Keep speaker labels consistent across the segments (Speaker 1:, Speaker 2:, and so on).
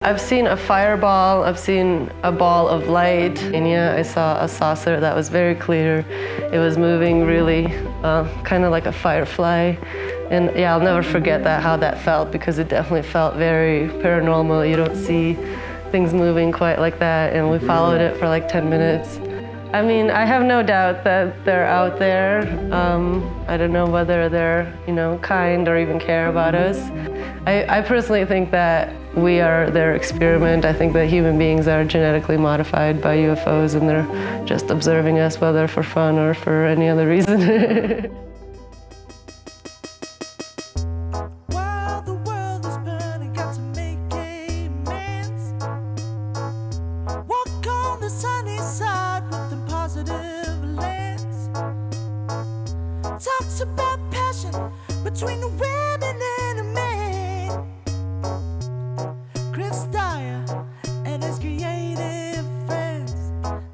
Speaker 1: I've seen a fireball, I've seen a ball of light. In India, I saw a saucer that was very clear. It was moving really kind of like a firefly. And yeah, I'll never forget how that felt, because it definitely felt very paranormal. You don't see things moving quite like that, and we followed it for like 10 minutes. I mean, I have no doubt that they're out there. I don't know whether they're, kind or even care about us. I personally think that we are their experiment. I think that human beings are genetically modified by UFOs, and they're just observing us, whether for fun or for any other reason.
Speaker 2: Talks about passion between the women and a man. Dyer and his creative friends,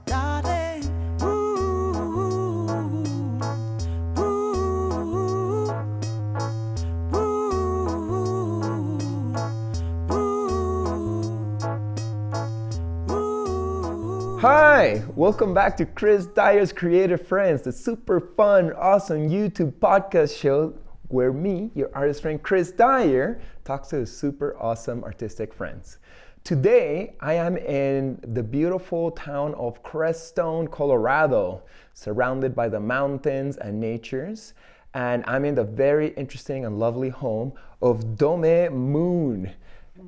Speaker 2: darling. Ooh, ooh, ooh.
Speaker 3: Hi, welcome back to Dyer's Creative Friends, the super fun, awesome YouTube podcast show where me, your artist friend Dyer, talks to his super awesome artistic friends. Today, I am in the beautiful town of Crestone, Colorado, surrounded by the mountains and natures. And I'm in the very interesting and lovely home of Dome Moon.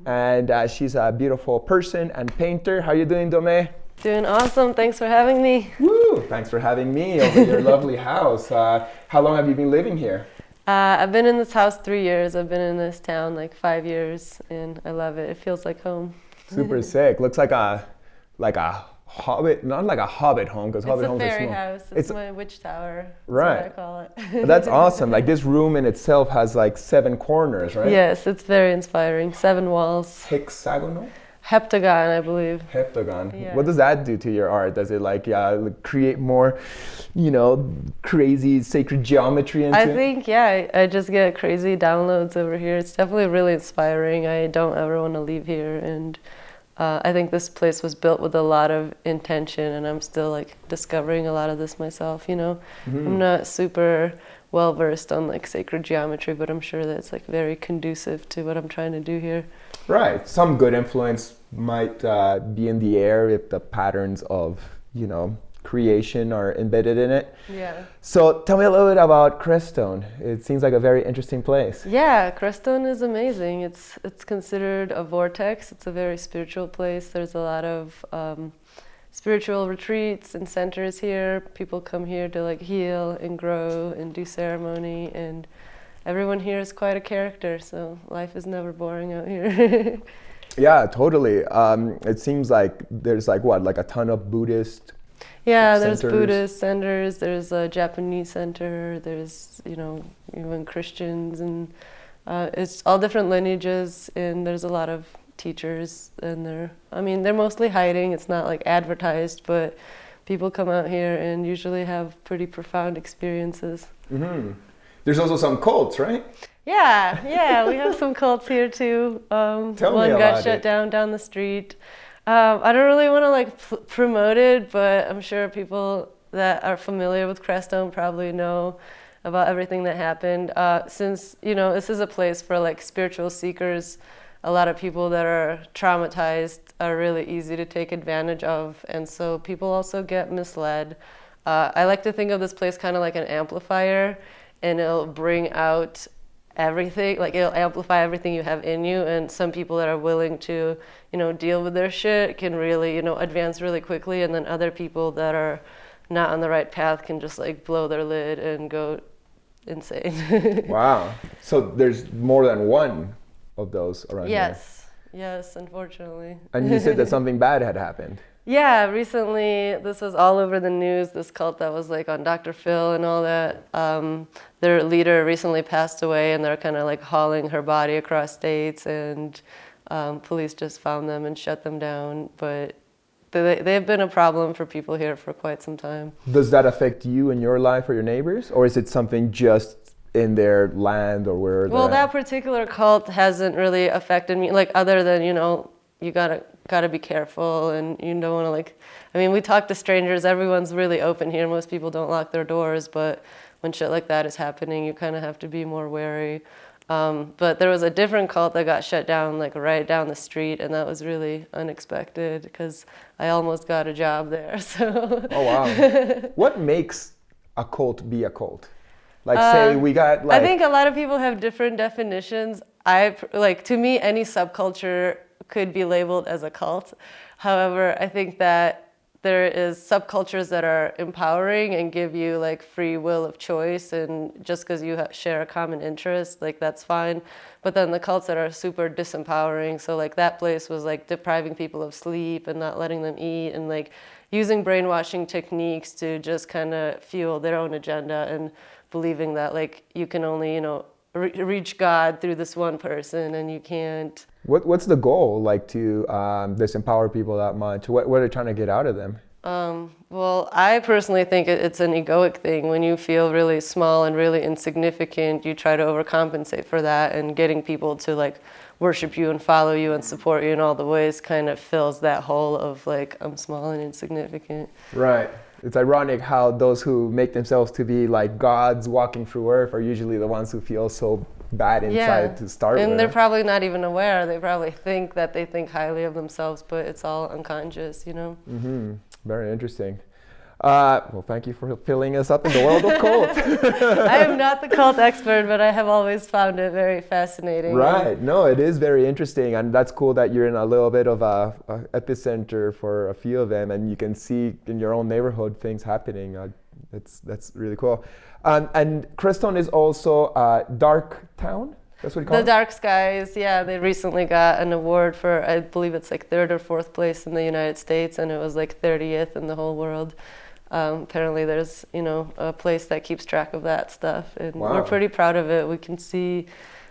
Speaker 3: And she's a beautiful person and painter. How are you doing, Dome?
Speaker 1: Doing awesome. Thanks for having me.
Speaker 3: Woo! Thanks for having me over your lovely house. How long have you been living here?
Speaker 1: I've been in this house 3 years. I've been in this town like 5 years, and I love it. It feels like home.
Speaker 3: Super sick. Looks like a hobbit, not like a hobbit home, because hobbit homes are small.
Speaker 1: It's a fairy house. It's my witch tower. That's
Speaker 3: right.
Speaker 1: what I call it.
Speaker 3: That's awesome. Like this room in itself has like 7 corners, right?
Speaker 1: Yes, it's very inspiring. 7 walls.
Speaker 3: Hexagonal?
Speaker 1: Heptagon, I believe.
Speaker 3: Heptagon.
Speaker 1: Yeah.
Speaker 3: What does that do to your art? Does it create more, crazy sacred geometry into it?
Speaker 1: I think, I just get crazy downloads over here. It's definitely really inspiring. I don't ever want to leave here, and I think this place was built with a lot of intention, and I'm still discovering a lot of this myself, Mm-hmm. I'm not super well versed on sacred geometry, but I'm sure that it's very conducive to what I'm trying to do here.
Speaker 3: Right. Some good influence might be in the air if the patterns of, creation are embedded in it.
Speaker 1: Yeah.
Speaker 3: So tell me a little bit about Crestone. It seems like a very interesting place.
Speaker 1: Yeah, Crestone is amazing. It's considered a vortex. It's a very spiritual place. There's a lot of spiritual retreats and centers here. People come here to heal and grow and do ceremony, and everyone here is quite a character, so life is never boring out here.
Speaker 3: Yeah, totally. It seems like there's a ton of Buddhist
Speaker 1: there's
Speaker 3: centers.
Speaker 1: Buddhist centers, there's a Japanese center, there's even Christians, and it's all different lineages, and there's a lot of teachers, and they're mostly hiding. It's not advertised, but people come out here and usually have pretty profound experiences.
Speaker 3: Mm-hmm. There's also some cults, right?
Speaker 1: Yeah, we have some cults here too.
Speaker 3: Tell me
Speaker 1: one
Speaker 3: about
Speaker 1: got shut
Speaker 3: it.
Speaker 1: down the street. I don't really want to promote it, but I'm sure people that are familiar with Crestone probably know about everything that happened. Since this is a place for spiritual seekers, a lot of people that are traumatized are really easy to take advantage of, and so people also get misled. I like to think of this place kind of like an amplifier, and it'll bring out everything, it'll amplify everything you have in you, and some people that are willing to, deal with their shit can really, advance really quickly, and then other people that are not on the right path can just blow their lid and go insane.
Speaker 3: Wow. So there's more than one of those around here.
Speaker 1: Yes, unfortunately.
Speaker 3: And you said that something bad had happened.
Speaker 1: Yeah, recently, this was all over the news, this cult that was on Dr. Phil and all that. Their leader recently passed away, and they're kind of hauling her body across states, and police just found them and shut them down. But they've been a problem for people here for quite some time.
Speaker 3: Does that affect you and your life or your neighbors? Or is it something just in their land or where?
Speaker 1: Well, that particular cult hasn't really affected me, like other than, you know, you gotta be careful, and you don't want to like. I mean, we talk to strangers. Everyone's really open here. Most people don't lock their doors, but when shit like that is happening, you kind of have to be more wary. But there was a different cult that got shut down, like right down the street, and that was really unexpected because I almost got a job there. So.
Speaker 3: Oh wow! What makes a cult be a cult? Like, say we got like.
Speaker 1: I think a lot of people have different definitions. To me, any subculture could be labeled as a cult. However, I think that there is subcultures that are empowering and give you like free will of choice, and just because you share a common interest, like that's fine. But then the cults that are super disempowering, so like that place was like depriving people of sleep and not letting them eat, and like using brainwashing techniques to just kind of fuel their own agenda, and believing that like you can only, reach God through this one person, and you can't.
Speaker 3: What's the goal, like, to disempower people that much? What are they trying to get out of them?
Speaker 1: Well, I personally think it's an egoic thing. When you feel really small and really insignificant, you try to overcompensate for that, and getting people to like worship you and follow you and support you in all the ways kind of fills that hole of like, I'm small and insignificant.
Speaker 3: Right. It's ironic how those who make themselves to be like gods walking through earth are usually the ones who feel so bad inside to start with.
Speaker 1: And they're probably not even aware. They probably think that they think highly of themselves, but it's all unconscious,
Speaker 3: Mm-hmm. Very interesting. Well, thank you for filling us up in the world of cult.
Speaker 1: I am not the cult expert, but I have always found it very fascinating.
Speaker 3: Right. No, it is very interesting. And that's cool that you're in a little bit of a epicenter for a few of them, and you can see in your own neighborhood things happening. That's really cool. And Crestone is also a dark town? That's what you call it?
Speaker 1: The Dark Skies, yeah. They recently got an award for, I believe it's like 3rd or 4th place in the United States, and it was like 30th in the whole world. Apparently there's, a place that keeps track of that stuff, and we're pretty proud of it. We can see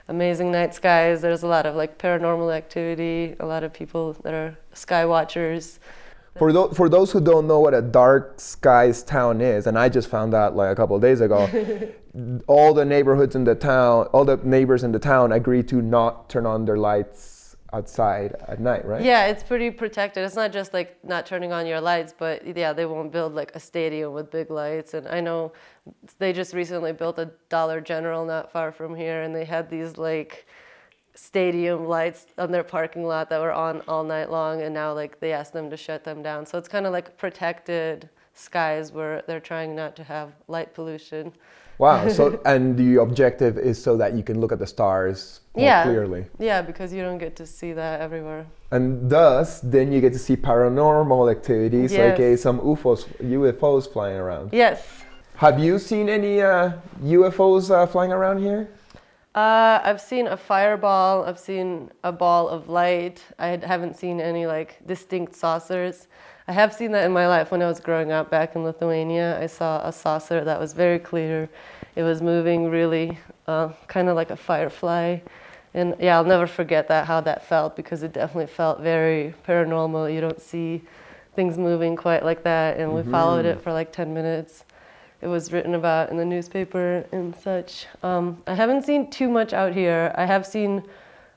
Speaker 1: amazing night skies. There's a lot of like paranormal activity, a lot of people that are sky watchers.
Speaker 3: For those who don't know what a dark skies town is, and I just found out like a couple of days ago, all the neighbors in the town agree to not turn on their lights outside at night, right?
Speaker 1: Yeah, it's pretty protected. It's not just like not turning on your lights, but yeah, they won't build like a stadium with big lights. And I know they just recently built a Dollar General not far from here, and they had these like stadium lights on their parking lot that were on all night long, and now like they asked them to shut them down. So it's kind of like protected skies where they're trying not to have light pollution.
Speaker 3: Wow. So, and the objective is so that you can look at the stars more clearly.
Speaker 1: Yeah, because you don't get to see that everywhere.
Speaker 3: And thus, then you get to see paranormal activities, like some UFOs flying around.
Speaker 1: Yes.
Speaker 3: Have you seen any UFOs flying around here?
Speaker 1: I've seen a fireball. I've seen a ball of light. I haven't seen any like distinct saucers. I have seen that in my life when I was growing up back in Lithuania. I saw a saucer that was very clear. It was moving really kind of like a firefly. And yeah, I'll never forget how that felt, because it definitely felt very paranormal. You don't see things moving quite like that. And we followed it for like 10 minutes. It was written about in the newspaper and such. I haven't seen too much out here. I have seen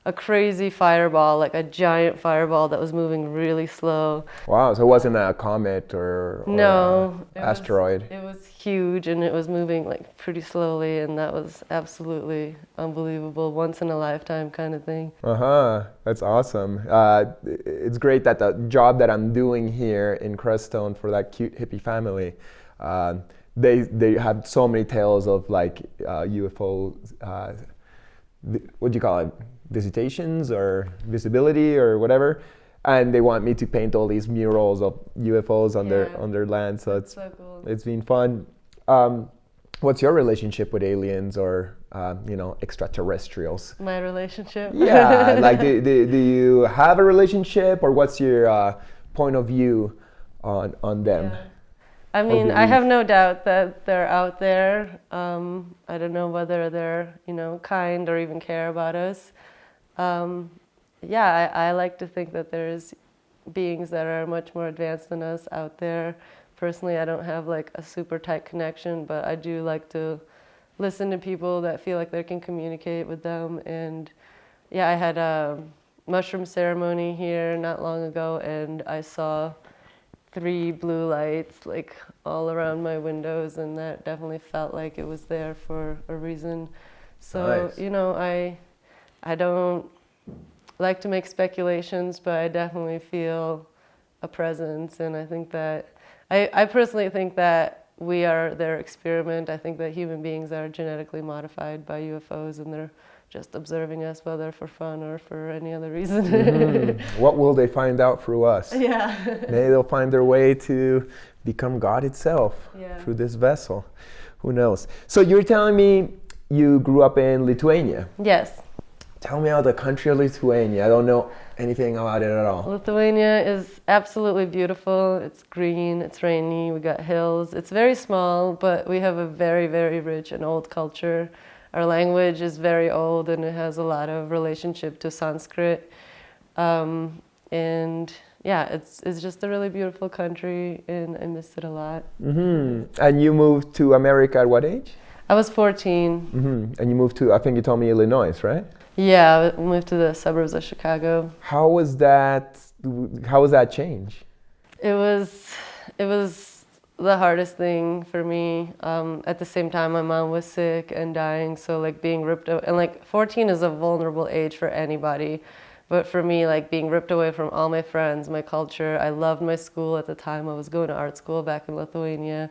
Speaker 1: a crazy fireball, like a giant fireball that was moving really slow.
Speaker 3: Wow, so it wasn't a comet or
Speaker 1: no,
Speaker 3: asteroid?
Speaker 1: It was huge, and it was moving like pretty slowly, and that was absolutely unbelievable, once in a lifetime kind of thing.
Speaker 3: That's awesome. It's great that the job that I'm doing here in Crestone for that cute hippie family, they have so many tales of like UFO, what do you call it? Visitations or visibility or whatever, and they want me to paint all these murals of UFOs on their land. So it's so cool. It's been fun. What's your relationship with aliens or extraterrestrials?
Speaker 1: My relationship?
Speaker 3: Yeah, like do you have a relationship, or what's your point of view on them?
Speaker 1: Yeah. I mean, I have no doubt that they're out there. I don't know whether they're, kind or even care about us. I like to think that there's beings that are much more advanced than us out there. Personally, I don't have like a super tight connection, but I do like to listen to people that feel like they can communicate with them. And yeah, I had mushroom ceremony here not long ago, and I saw 3 blue lights like all around my windows, and that definitely felt like it was there for a reason. So,
Speaker 3: Nice.
Speaker 1: you know, I don't like to make speculations, but I definitely feel a presence, and I think that I personally think that we are their experiment. I think that human beings are genetically modified by UFOs, and they're just observing us, whether for fun or for any other reason.
Speaker 3: What will they find out through us?
Speaker 1: Yeah.
Speaker 3: Maybe they'll find their way to become God itself
Speaker 1: Yeah.
Speaker 3: through this vessel. Who knows? So you're telling me you grew up in Lithuania.
Speaker 1: Yes.
Speaker 3: Tell me about the country of Lithuania. I don't know anything about it at all.
Speaker 1: Lithuania is absolutely beautiful. It's green, it's rainy, we got hills. It's very small, but we have a very, very rich and old culture. Our language is very old, and it has a lot of relationship to Sanskrit. And yeah, it's just a really beautiful country, and I miss it a lot.
Speaker 3: And you moved to America at what age?
Speaker 1: I was 14.
Speaker 3: And you moved to, I think you told me, Illinois, right?
Speaker 1: Yeah, I moved to the suburbs of Chicago.
Speaker 3: How was that? How was that change?
Speaker 1: It was the hardest thing for me. At the same time, my mom was sick and dying, so like being ripped away, and like 14 is a vulnerable age for anybody. But for me, like being ripped away from all my friends, my culture, I loved my school at the time. I was going to art school back in Lithuania.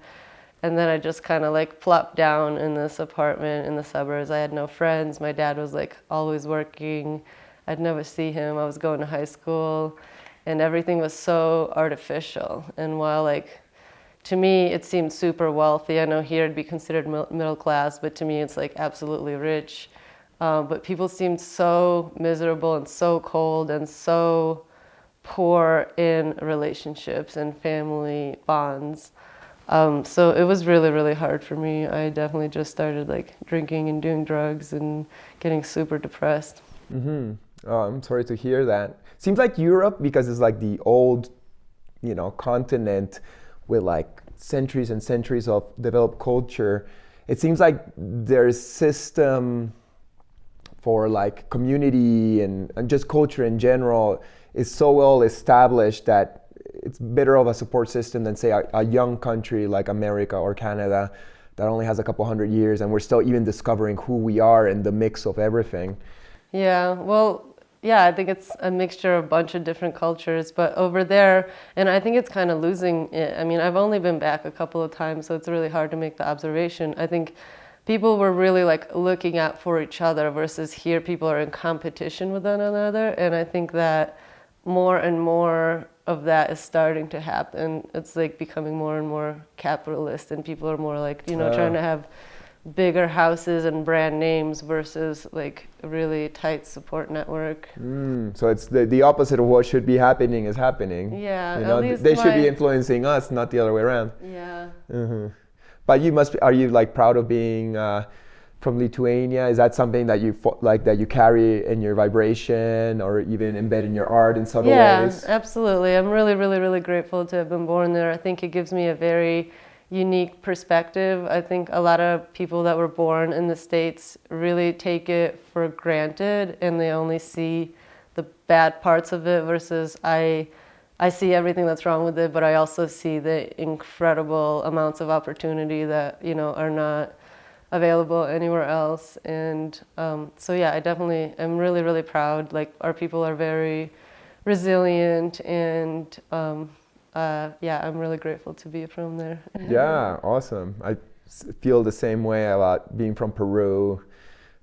Speaker 1: And then I just kind of like plopped down in this apartment in the suburbs. I had no friends. My dad was like always working. I'd never see him. I was going to high school, and everything was so artificial. And while like, to me, it seemed super wealthy. I know here it'd be considered middle class, but to me, it's like absolutely rich. But people seemed so miserable and so cold and so poor in relationships and family bonds. So it was really, really hard for me. I definitely just started like drinking and doing drugs and getting super depressed.
Speaker 3: Oh, I'm sorry to hear that. Seems like Europe, because it's like the old, continent with like centuries and centuries of developed culture. It seems like their system for like community and just culture in general is so well established that it's better of a support system than say a young country like America or Canada that only has a couple hundred years, and we're still even discovering who we are in the mix of everything.
Speaker 1: Yeah, well, yeah, I think it's a mixture of a bunch of different cultures, but over there, and I think it's kind of losing it. I mean, I've only been back a couple of times, so it's really hard to make the observation. I think people were really like looking out for each other, versus here people are in competition with one another, and I think that more and more of that is starting to happen. It's like becoming more and more capitalist, and people are more like, trying to have bigger houses and brand names versus like a really tight support network.
Speaker 3: So it's the opposite of what should be happening is happening.
Speaker 1: Yeah,
Speaker 3: You
Speaker 1: at
Speaker 3: know,
Speaker 1: least
Speaker 3: they should be influencing us, not the other way around.
Speaker 1: Yeah.
Speaker 3: But are you like proud of being from Lithuania? Is that something that you carry in your vibration, or even embed in your art in subtle ways?
Speaker 1: Yeah, absolutely. I'm really, really, really grateful to have been born there. I think it gives me a very unique perspective. I think a lot of people that were born in the States really take it for granted, and they only see the bad parts of it, versus I see everything that's wrong with it, but I also see the incredible amounts of opportunity that, are not available anywhere else. And so yeah, I definitely am really, really proud. Like, our people are very resilient, and yeah, I'm really grateful to be from there.
Speaker 3: Yeah, awesome. I feel the same way about being from Peru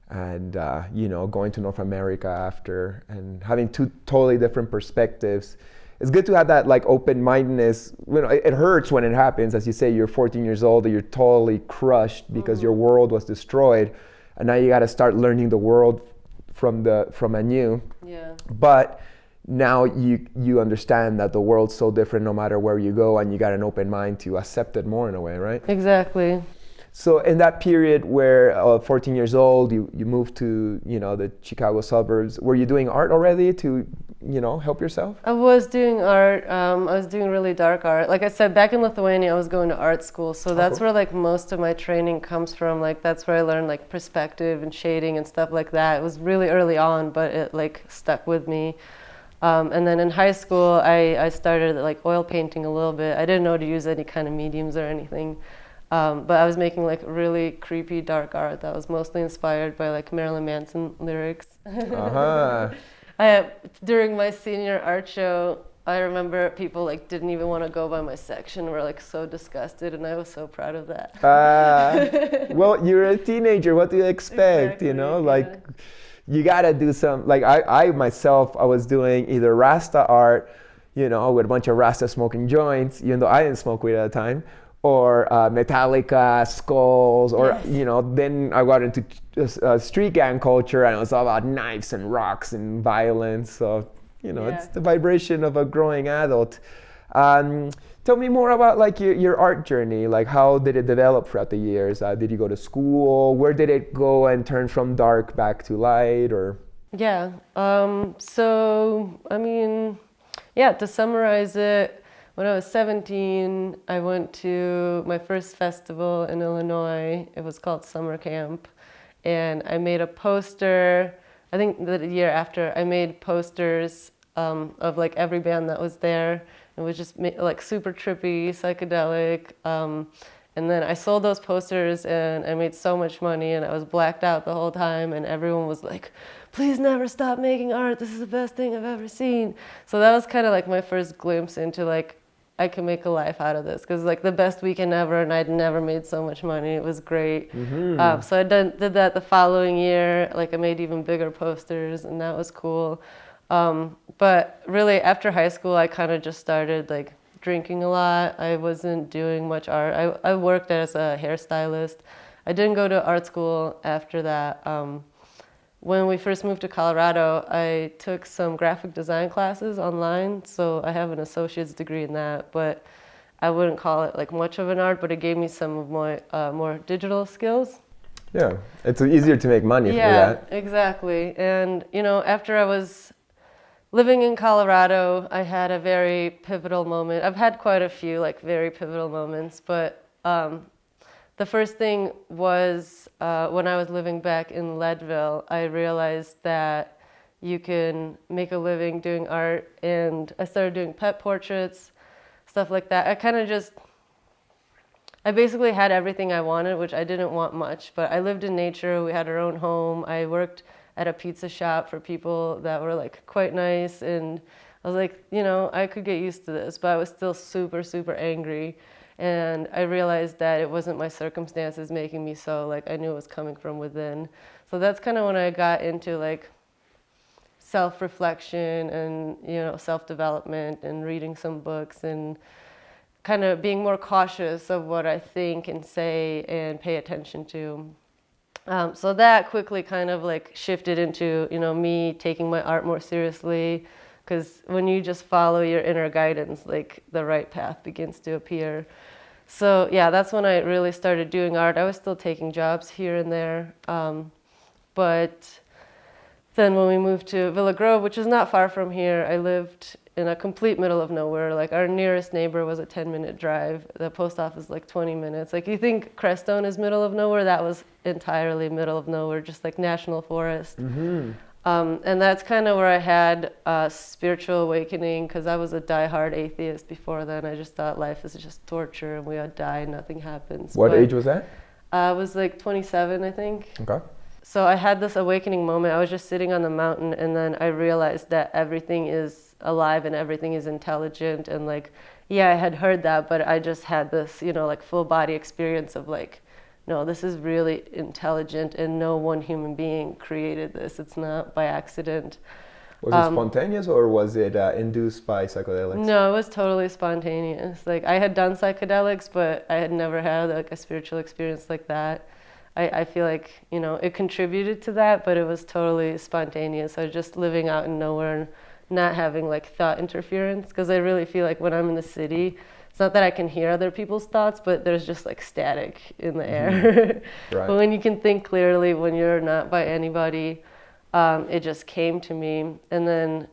Speaker 3: and going to North America after, and having two totally different perspectives. It's good to have that like open-mindedness. It hurts when it happens. As you say, you're 14 years old and you're totally crushed because your world was destroyed, and now you got to start learning the world from anew.
Speaker 1: Yeah.
Speaker 3: But now you understand that the world's so different no matter where you go, and you got an open mind to accept it more in a way, right?
Speaker 1: Exactly.
Speaker 3: So in that period where 14 years old, you moved to, the Chicago suburbs, were you doing art already to, help yourself?
Speaker 1: I was doing art. I was doing really dark art. Like I said, back in Lithuania, I was going to art school. So that's where like most of my training comes from. Like that's where I learned like perspective and shading and stuff like that. It was really early on, but it like stuck with me. And then in high school, I started like oil painting a little bit. I didn't know to use any kind of mediums or anything. But I was making like really creepy dark art that was mostly inspired by like Marilyn Manson lyrics.
Speaker 3: Uh-huh.
Speaker 1: During my senior art show, I remember people like didn't even want to go by my section, were like so disgusted, and I was so proud of that.
Speaker 3: Well, you're a teenager. What do you expect?
Speaker 1: Exactly,
Speaker 3: You gotta do some. Like I myself, I was doing either Rasta art, with a bunch of Rasta smoking joints, even though I didn't smoke weed at the time, or Metallica, skulls, or
Speaker 1: Yes.
Speaker 3: then I got into street gang culture, and it was all about knives and rocks and violence. So it's the vibration of a growing adult. Tell me more about like your art journey. Like how did it develop throughout the years? Did you go to school? Where did it go and turn from dark back to light? Or
Speaker 1: Yeah. So I mean, to summarize it. When I was 17, I went to my first festival in Illinois. It was called Summer Camp. And I made a poster. I think the year after, I made posters of like every band that was there. It was just like super trippy, psychedelic. And then I sold those posters and I made so much money and I was blacked out the whole time. And everyone was like, please never stop making art. This is the best thing I've ever seen. So that was kind of like my first glimpse into like, I can make a life out of this, because like the best weekend ever, and I'd never made so much money. It was great.
Speaker 3: Mm-hmm.
Speaker 1: So I did that the following year. Like I made even bigger posters, and that was cool. But really, after high school, I kind of just started like drinking a lot. I wasn't doing much art. I worked as a hairstylist. I didn't go to art school after that. When we first moved to Colorado, I took some graphic design classes online, so I have an associate's degree in that, but I wouldn't call it like much of an art, but it gave me some of my more digital skills.
Speaker 3: Yeah, it's easier to make money for that.
Speaker 1: Yeah, exactly. And, after I was living in Colorado, I had a very pivotal moment. I've had quite a few like very pivotal moments, but the first thing was when I was living back in Leadville, I realized that you can make a living doing art, and I started doing pet portraits, stuff like that. I basically had everything I wanted, which I didn't want much, but I lived in nature. We had our own home. I worked at a pizza shop for people that were like quite nice, and I was like, I could get used to this, but I was still super, super angry. And I realized that it wasn't my circumstances making me so, like I knew it was coming from within. So that's kind of when I got into like self-reflection and, self-development and reading some books and kind of being more cautious of what I think and say and pay attention to. So that quickly kind of like shifted into, me taking my art more seriously, because when you just follow your inner guidance, like the right path begins to appear. So yeah, that's when I really started doing art. I was still taking jobs here and there. But then when we moved to Villa Grove, which is not far from here, I lived in a complete middle of nowhere. Like our nearest neighbor was a 10-minute drive. The post office like 20 minutes. Like you think Crestone is middle of nowhere, that was entirely middle of nowhere, just like national forest.
Speaker 3: Mm-hmm.
Speaker 1: And that's kind of where I had a spiritual awakening, because I was a diehard atheist before then. I just thought life is just torture and we all die and nothing happens.
Speaker 3: What age was that?
Speaker 1: I was like 27, I think.
Speaker 3: Okay.
Speaker 1: So I had this awakening moment. I was just sitting on the mountain, and then I realized that everything is alive and everything is intelligent. And like, yeah, I had heard that, but I just had this, like full body experience of like, no, this is really intelligent, and no one human being created this. It's not by accident.
Speaker 3: Was it spontaneous, or was it induced by psychedelics?
Speaker 1: No, it was totally spontaneous. Like I had done psychedelics, but I had never had like a spiritual experience like that. I feel like, it contributed to that, but it was totally spontaneous. I was just living out in nowhere, not having like thought interference, because I really feel like when I'm in the city, it's not that I can hear other people's thoughts, but there's just like static in the air.
Speaker 3: Right.
Speaker 1: But when you can think clearly, when you're not by anybody, it just came to me. And then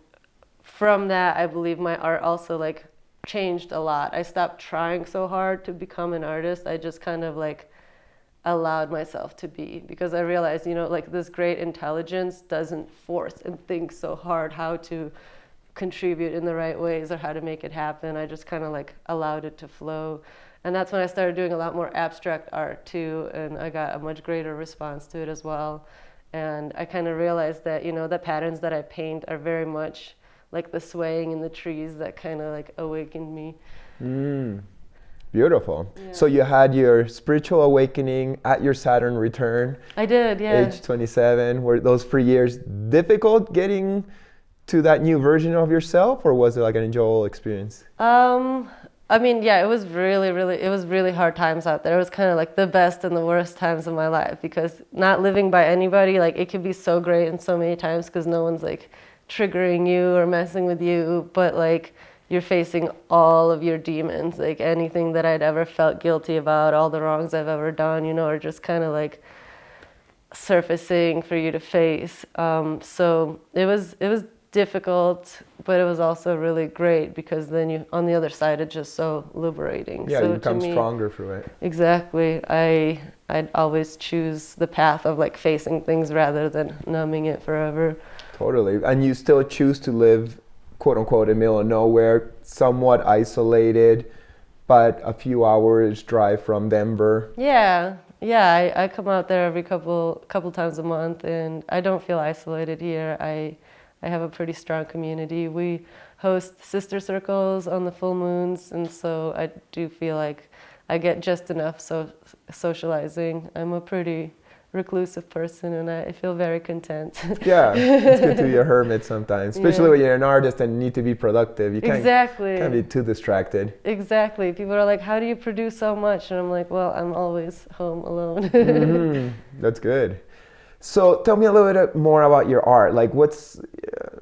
Speaker 1: from that, I believe my art also like changed a lot. I stopped trying so hard to become an artist. I just kind of like allowed myself to be, because I realized, you know, like this great intelligence doesn't force and think so hard how to contribute in the right ways or how to make it happen. I just kind of like allowed it to flow. And that's when I started doing a lot more abstract art too, and I got a much greater response to it as well. And I kind of realized that, you know, the patterns that I paint are very much like the swaying in the trees that kind of like awakened me.
Speaker 3: Beautiful.
Speaker 1: Yeah.
Speaker 3: So you had your spiritual awakening at your Saturn return.
Speaker 1: I did, yeah.
Speaker 3: Age 27. Were those 3 years difficult getting to that new version of yourself, or was it like an enjoyable experience?
Speaker 1: I mean, yeah, it was really hard times out there. It was kind of like the best and the worst times of my life, because not living by anybody, like it can be so great in so many times because no one's like triggering you or messing with you, but like you're facing all of your demons, like anything that I'd ever felt guilty about, all the wrongs I've ever done, you know, are just kind of like surfacing for you to face. So it was difficult, but it was also really great, because then you, on the other side, it's just so liberating.
Speaker 3: Yeah,
Speaker 1: so
Speaker 3: you become
Speaker 1: to me,
Speaker 3: stronger through it.
Speaker 1: Exactly. I'd always choose the path of like facing things rather than numbing it forever.
Speaker 3: Totally. And you still choose to live, quote unquote, in the middle of nowhere, somewhat isolated, but a few hours drive from Denver.
Speaker 1: Yeah. I come out there every couple times a month, and I don't feel isolated here. I have a pretty strong community. We host sister circles on the full moons, and so I do feel like I get just enough socializing. I'm a pretty reclusive person, and I feel very content.
Speaker 3: Yeah, it's good to be a hermit sometimes, especially when you're an artist and need to be productive. You can't be too distracted.
Speaker 1: Exactly. People are like, how do you produce so much? And I'm like, well, I'm always home alone.
Speaker 3: That's good. So tell me a little bit more about your art. Like, what's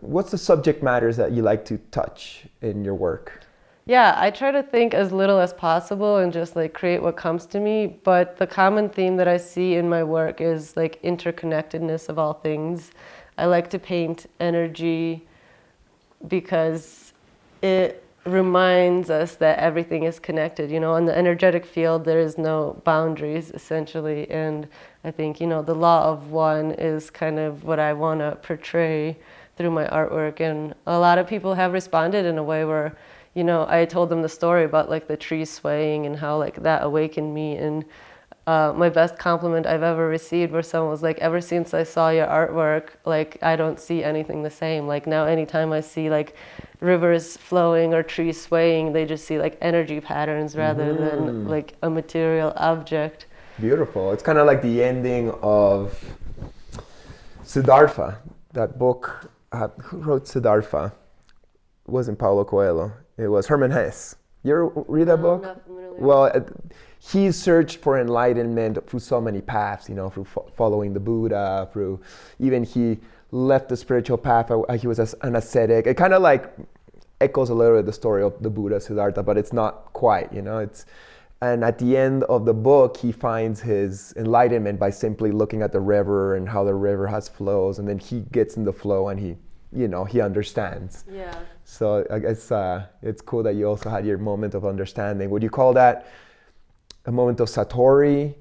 Speaker 3: the subject matters that you like to touch in your work?
Speaker 1: Yeah, I try to think as little as possible and just like create what comes to me. But the common theme that I see in my work is like interconnectedness of all things. I like to paint energy because it reminds us that everything is connected. You know, on the energetic field, there is no boundaries essentially. And I think, you know, the law of one is kind of what I want to portray through my artwork. And a lot of people have responded in a way where, you know, I told them the story about like the trees swaying and how like that awakened me. And my best compliment I've ever received where someone was like, ever since I saw your artwork, like I don't see anything the same. Like now anytime I see like rivers flowing or trees swaying, they just see like energy patterns rather than like a material object.
Speaker 3: Beautiful. It's kind of like the ending of Siddhartha, that book. Who wrote Siddhartha? It wasn't Paulo Coelho. It was Hermann Hesse. You ever read that book?
Speaker 1: Not familiar.
Speaker 3: Well, he searched for enlightenment through so many paths, you know, through following the Buddha, through even he left the spiritual path. He was an ascetic. It kind of like echoes a little bit the story of the Buddha, Siddhartha, but it's not quite, you know. And at the end of the book, he finds his enlightenment by simply looking at the river and how the river has flows, and then he gets in the flow and he understands.
Speaker 1: Yeah.
Speaker 3: So I guess it's cool that you also had your moment of understanding. Would you call that a moment of satori?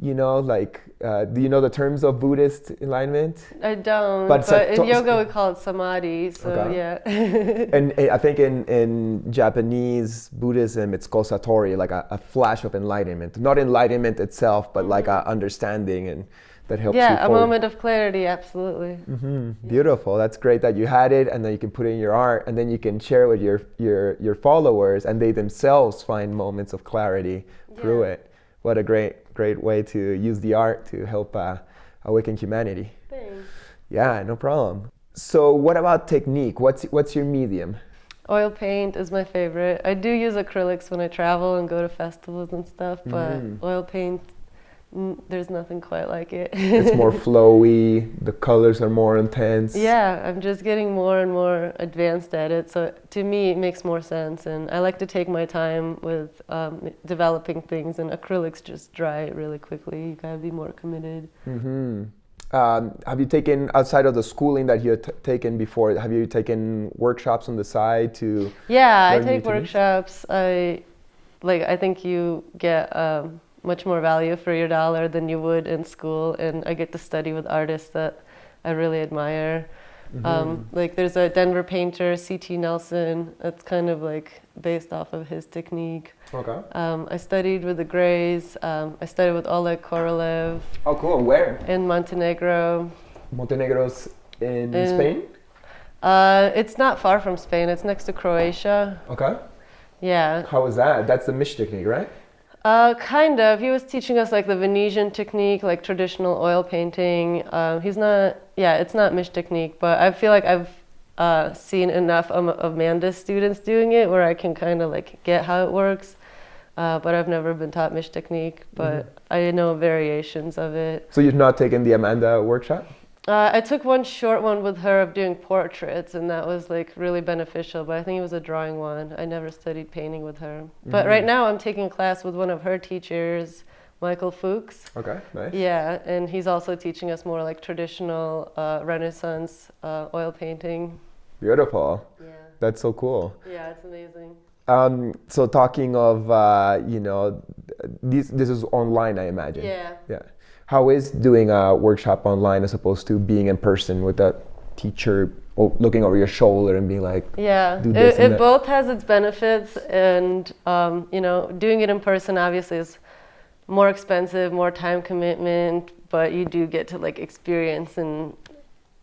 Speaker 3: You know, like, do you know the terms of Buddhist enlightenment?
Speaker 1: I don't, but in yoga we call it samadhi, so okay. Yeah.
Speaker 3: And I think in Japanese Buddhism, it's called satori, like a flash of enlightenment. Not enlightenment itself, but like a understanding and that helps you forward. Yeah,
Speaker 1: a moment of clarity, absolutely.
Speaker 3: Yeah. Beautiful. That's great that you had it, and then you can put it in your art, and then you can share it with your followers, and they themselves find moments of clarity through it. What a great way to use the art to help awaken humanity.
Speaker 1: Thanks.
Speaker 3: Yeah, no problem. So what about technique? What's your medium?
Speaker 1: Oil paint is my favorite. I do use acrylics when I travel and go to festivals and stuff, but oil paint there's nothing quite like it.
Speaker 3: It's more flowy, the colors are more intense.
Speaker 1: Yeah, I'm just getting more and more advanced at it. So to me, it makes more sense. And I like to take my time with developing things, and acrylics just dry really quickly. You gotta be more committed.
Speaker 3: Mm-hmm. Have you taken, outside of the schooling that you had taken before, have you taken workshops on the side to?
Speaker 1: Yeah, I
Speaker 3: learn new
Speaker 1: take
Speaker 3: techniques?
Speaker 1: workshops. I think you get much more value for your dollar than you would in school, and I get to study with artists that I really admire. Like there's a Denver painter, C.T. Nelson, that's kind of like based off of his technique.
Speaker 3: Okay.
Speaker 1: I studied with the Greys. I studied with Oleg Korolev
Speaker 3: Oh, cool. Where?
Speaker 1: in Montenegro.
Speaker 3: Montenegro's in
Speaker 1: In-
Speaker 3: Spain?
Speaker 1: It's not far from Spain. It's next to Croatia.
Speaker 3: Okay.
Speaker 1: Yeah.
Speaker 3: How was that? That's the Mish technique, right?
Speaker 1: Kind of. He was teaching us like the Venetian technique, like traditional oil painting. He's not, yeah, it's not Mish technique, but I feel like I've seen enough of Amanda's students doing it where I can kind of like get how it works. But I've never been taught Mish technique, but I know variations of it.
Speaker 3: So you've not taken the Amanda workshop?
Speaker 1: I took one short one with her of doing portraits, and that was like really beneficial, but I think it was a drawing one. I never studied painting with her. But right now I'm taking a class with one of her teachers, Michael Fuchs.
Speaker 3: Okay, nice.
Speaker 1: Yeah, and he's also teaching us more like traditional Renaissance oil painting.
Speaker 3: Beautiful.
Speaker 1: Yeah.
Speaker 3: That's so cool.
Speaker 1: Yeah, it's amazing.
Speaker 3: So talking of, this is online, I imagine.
Speaker 1: Yeah.
Speaker 3: Yeah. How is doing a workshop online as opposed to being in person with a teacher looking over your shoulder and being like,
Speaker 1: Yeah,
Speaker 3: do this and
Speaker 1: it
Speaker 3: that?
Speaker 1: both has its benefits, and doing it in person obviously is more expensive, more time commitment, but you do get to like experience, and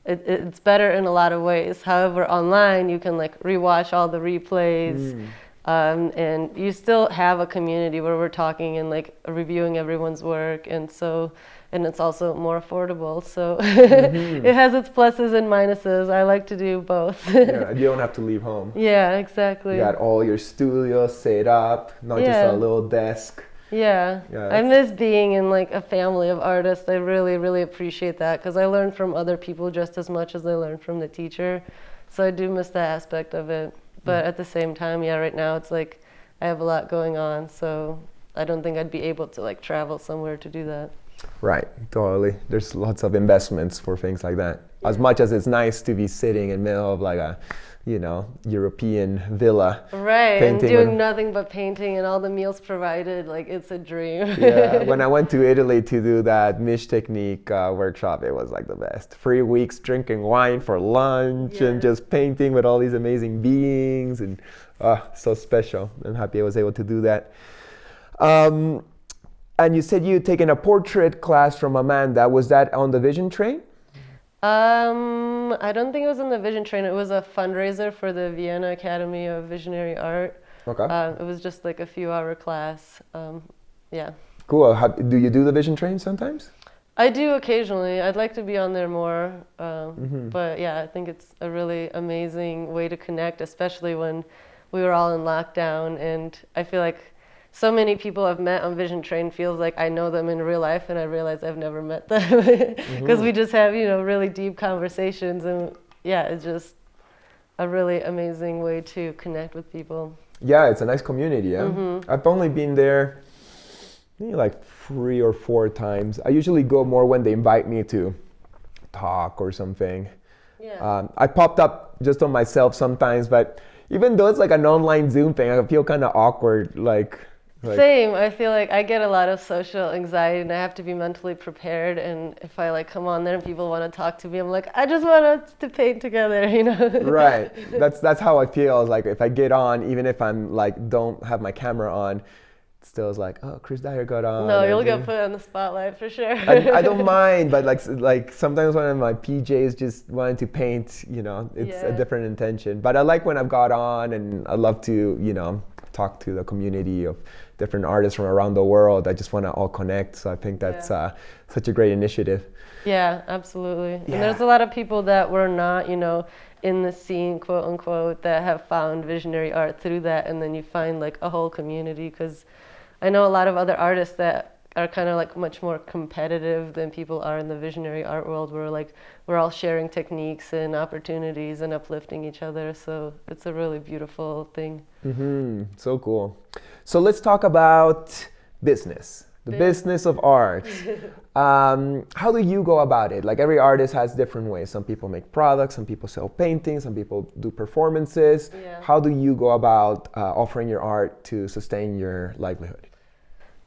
Speaker 1: it's better in a lot of ways. However, online you can like rewatch all the replays, and you still have a community where we're talking and like reviewing everyone's work, and it's also more affordable. So it has its pluses and minuses. I like to do both.
Speaker 3: Yeah, you don't have to leave home.
Speaker 1: Yeah, exactly.
Speaker 3: You got all your studio set up, not just
Speaker 1: Yeah.
Speaker 3: a little desk.
Speaker 1: Yeah,
Speaker 3: Yeah,
Speaker 1: I
Speaker 3: that's-
Speaker 1: miss being in like a family of artists. I really, really appreciate that because I learn from other people just as much as I learn from the teacher. So I do miss that aspect of it. But at the same time, yeah, right now it's like I have a lot going on, so I don't think I'd be able to like travel somewhere to do that.
Speaker 3: Right, totally. There's lots of investments for things like that. As much as it's nice to be sitting in the middle of like a, European villa.
Speaker 1: Right, and
Speaker 3: Painting
Speaker 1: doing
Speaker 3: when-
Speaker 1: nothing but painting and all the meals provided, like it's a dream.
Speaker 3: Yeah, when I went to Italy to do that Mish technique workshop, it was like the best. 3 weeks drinking wine for lunch and
Speaker 1: Yeah.
Speaker 3: just painting with all these amazing beings, and so special. I'm happy I was able to do that. And you said you'd taken a portrait class from Amanda. Was that on the Vision Train?
Speaker 1: I don't think it was in the Vision Train. It was a fundraiser for the Vienna Academy of Visionary Art.
Speaker 3: Okay.
Speaker 1: It was just like a few-hour class. Yeah.
Speaker 3: Cool. Do you do the Vision Train sometimes?
Speaker 1: I do occasionally. I'd like to be on there more. But yeah, I think it's a really amazing way to connect, especially when we were all in lockdown. And I feel like so many people I've met on Vision Train feels like I know them in real life, and I realize I've never met them because we just have, really deep conversations. And yeah, it's just a really amazing way to connect with people.
Speaker 3: Yeah, it's a nice community. Yeah, I've only been there maybe like 3 or 4 times. I usually go more when they invite me to talk or something.
Speaker 1: Yeah.
Speaker 3: I popped up just on myself sometimes, but even though it's like an online Zoom thing, I feel kind of awkward. Like
Speaker 1: Same. I feel like I get a lot of social anxiety, and I have to be mentally prepared. And if I like come on there and people want to talk to me, I'm like, I just want us to paint together,
Speaker 3: Right. That's how I feel. Like if I get on, even if I'm like don't have my camera on, it still is like, oh, Chris Dyer got on.
Speaker 1: No, you'll
Speaker 3: and-
Speaker 1: get put on the spotlight for sure.
Speaker 3: I don't mind, but like sometimes when I'm in my PJs just wanting to paint, it's a
Speaker 1: Yeah.
Speaker 3: different intention. But I like when I've got on, and I love to, talk to the community of different artists from around the world. I just want to all connect. So I think that's such a great initiative.
Speaker 1: Yeah, absolutely.
Speaker 3: Yeah.
Speaker 1: And there's a lot of people that were not, in the scene, quote unquote, that have found visionary art through that. And then you find like a whole community, because I know a lot of other artists that are kind of like much more competitive than people are in the visionary art world, where like we're all sharing techniques and opportunities and uplifting each other. So it's a really beautiful thing.
Speaker 3: So cool. So let's talk about business. The business of art. How do you go about it? Like every artist has different ways. Some people make products, some people sell paintings, some people do performances.
Speaker 1: Yeah.
Speaker 3: How do you go about offering your art to sustain your livelihood?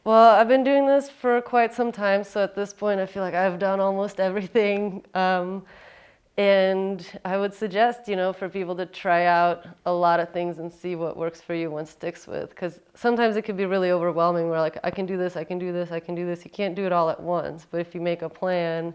Speaker 1: Well, I've been doing this for quite some time, so at this point I feel like I've done almost everything. And I would suggest, for people to try out a lot of things and see what works for you, what sticks with. Because sometimes it can be really overwhelming where like, I can do this, I can do this, I can do this. You can't do it all at once. But if you make a plan,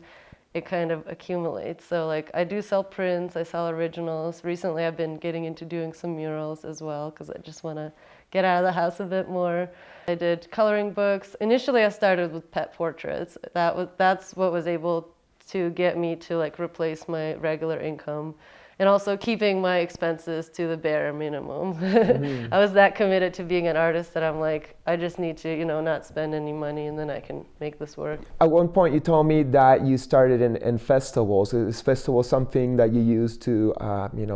Speaker 1: it kind of accumulates. So like I do sell prints, I sell originals. Recently I've been getting into doing some murals as well because I just want to get out of the house a bit more. I did coloring books. Initially I started with pet portraits. That's what was able to get me to like replace my regular income, and also keeping my expenses to the bare minimum. I was that committed to being an artist that I'm like, I just need to, not spend any money, and then I can make this work.
Speaker 3: At one point you told me that you started in festivals. Is festival something that you use to,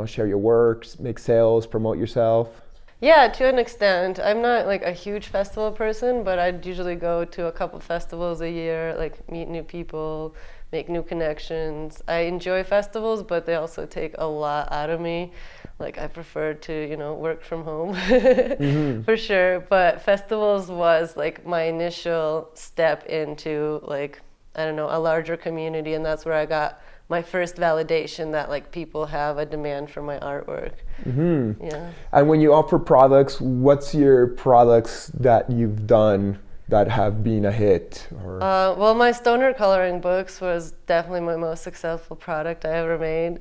Speaker 3: share your works, make sales, promote yourself?
Speaker 1: Yeah, to an extent. I'm not like a huge festival person, but I'd usually go to a couple festivals a year, like meet new people, make new connections. I enjoy festivals, but they also take a lot out of me. Like I prefer to, work from home for sure. But festivals was like my initial step into like, I don't know, a larger community. And that's where I got my first validation that like people have a demand for my artwork. Yeah.
Speaker 3: And when you offer products, what's your products that you've done that have been a hit? Or
Speaker 1: well, my stoner coloring books was definitely my most successful product I ever made.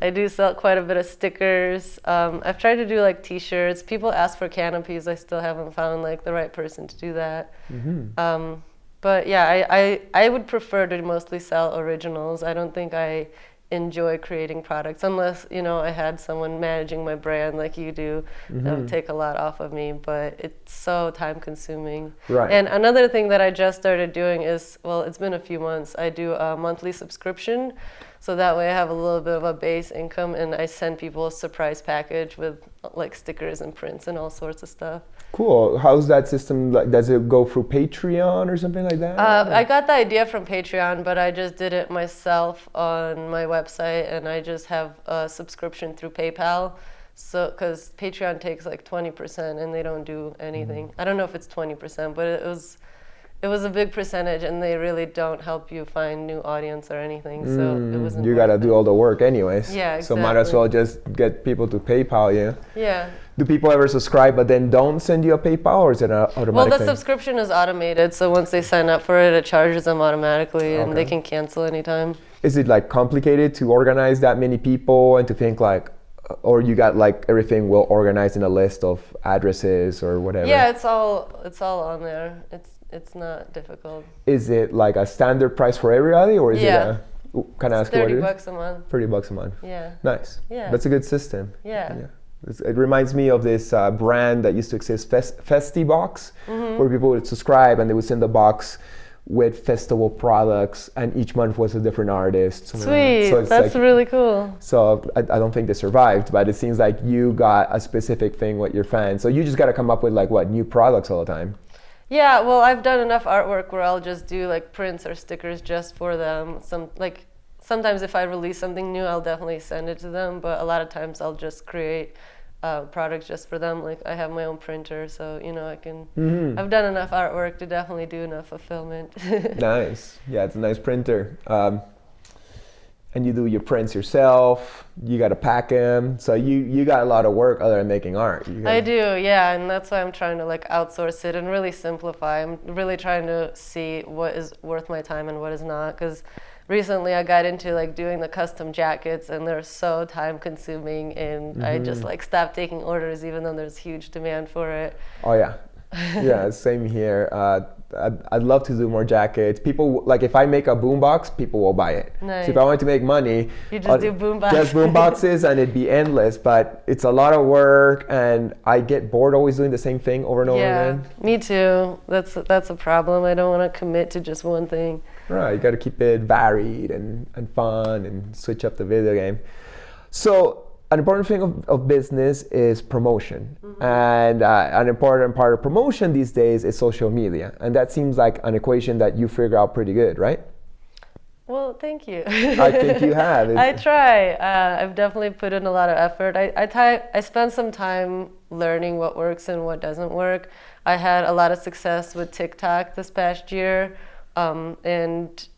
Speaker 1: I do sell quite a bit of stickers. I've tried to do like t-shirts. People ask for canopies. I still haven't found like the right person to do that. But yeah, I would prefer to mostly sell originals. I don't think I enjoy creating products unless, I had someone managing my brand like you do. That would take a lot off of me, but it's so time consuming.
Speaker 3: Right.
Speaker 1: And another thing that I just started doing is, well, it's been a few months, I do a monthly subscription. So that way I have a little bit of a base income, and I send people a surprise package with like stickers and prints and all sorts of stuff.
Speaker 3: Cool. How's that system? Like, does it go through Patreon or something like that?
Speaker 1: I got the idea from Patreon, but I just did it myself on my website, and I just have a subscription through PayPal. So, because Patreon takes like 20% and they don't do anything. I don't know if it's 20%, but it was a big percentage, and they really don't help you find new audience or anything. So it wasn't.
Speaker 3: You gotta do all the work anyways.
Speaker 1: Yeah, exactly.
Speaker 3: So might as well just get people to PayPal you.
Speaker 1: Yeah.
Speaker 3: Do people ever subscribe but then don't send you a PayPal, or is it an automatic
Speaker 1: Well, the
Speaker 3: thing?
Speaker 1: subscription is automated, so once they sign up for it, it charges them automatically, and they can cancel anytime.
Speaker 3: Is it like complicated to organize that many people and to think like, or you got like everything well organized in a list of addresses or whatever?
Speaker 1: Yeah, it's all on there. It's not difficult.
Speaker 3: Is it like a standard price for everybody, or is it a, can I ask you what it is?
Speaker 1: $30 a month.
Speaker 3: $30 a month.
Speaker 1: Yeah.
Speaker 3: Nice.
Speaker 1: Yeah.
Speaker 3: That's a good system.
Speaker 1: Yeah.
Speaker 3: It reminds me of this brand that used to exist, Festibox, where people would subscribe and they would send a box with festival products, and each month was a different artist.
Speaker 1: Sweet,
Speaker 3: so
Speaker 1: that's like, really cool.
Speaker 3: So I don't think they survived, but it seems like you got a specific thing with your fans. So you just got to come up with like what, new products all the time.
Speaker 1: Yeah, well, I've done enough artwork where I'll just do like prints or stickers just for them. Sometimes if I release something new, I'll definitely send it to them, but a lot of times I'll just create products just for them. Like I have my own printer, so I can. I've done enough artwork to definitely do enough fulfillment.
Speaker 3: Nice. Yeah, it's a nice printer. And you do your prints yourself. You got to pack them. So you got a lot of work other than making art.
Speaker 1: I do, yeah, and that's why I'm trying to like outsource it and really simplify. I'm really trying to see what is worth my time and what is not, because recently I got into like doing the custom jackets, and they're so time consuming, and I just like stopped taking orders even though there's huge demand for it.
Speaker 3: Oh yeah. Yeah, same here. I'd love to do more jackets. People, like if I make a boombox, people will buy it.
Speaker 1: Nice.
Speaker 3: So if I wanted to make money,
Speaker 1: You just do boomboxes.
Speaker 3: Just boomboxes, and it'd be endless. But it's a lot of work, and I get bored always doing the same thing over and over again.
Speaker 1: Me too. That's a problem. I don't want to commit to just one thing.
Speaker 3: Right, you got to keep it varied and fun and switch up the video game. So an important thing of business is promotion. And an important part of promotion these days is social media. And that seems like an equation that you figure out pretty good, right?
Speaker 1: Well, thank you.
Speaker 3: I think you have.
Speaker 1: I try. I've definitely put in a lot of effort. I spent some time learning what works and what doesn't work. I had a lot of success with TikTok this past year. And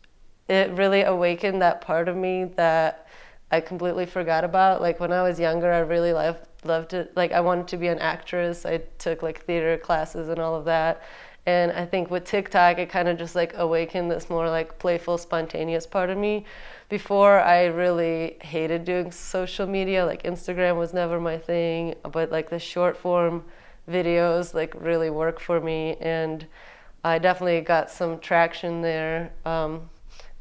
Speaker 1: it really awakened that part of me that I completely forgot about. Like when I was younger, I really loved it. Like I wanted to be an actress. I took like theater classes and all of that. And I think with TikTok, it kind of just like awakened this more like playful, spontaneous part of me. Before, I really hated doing social media. Like Instagram was never my thing, but like the short form videos like really work for me. And I definitely got some traction there.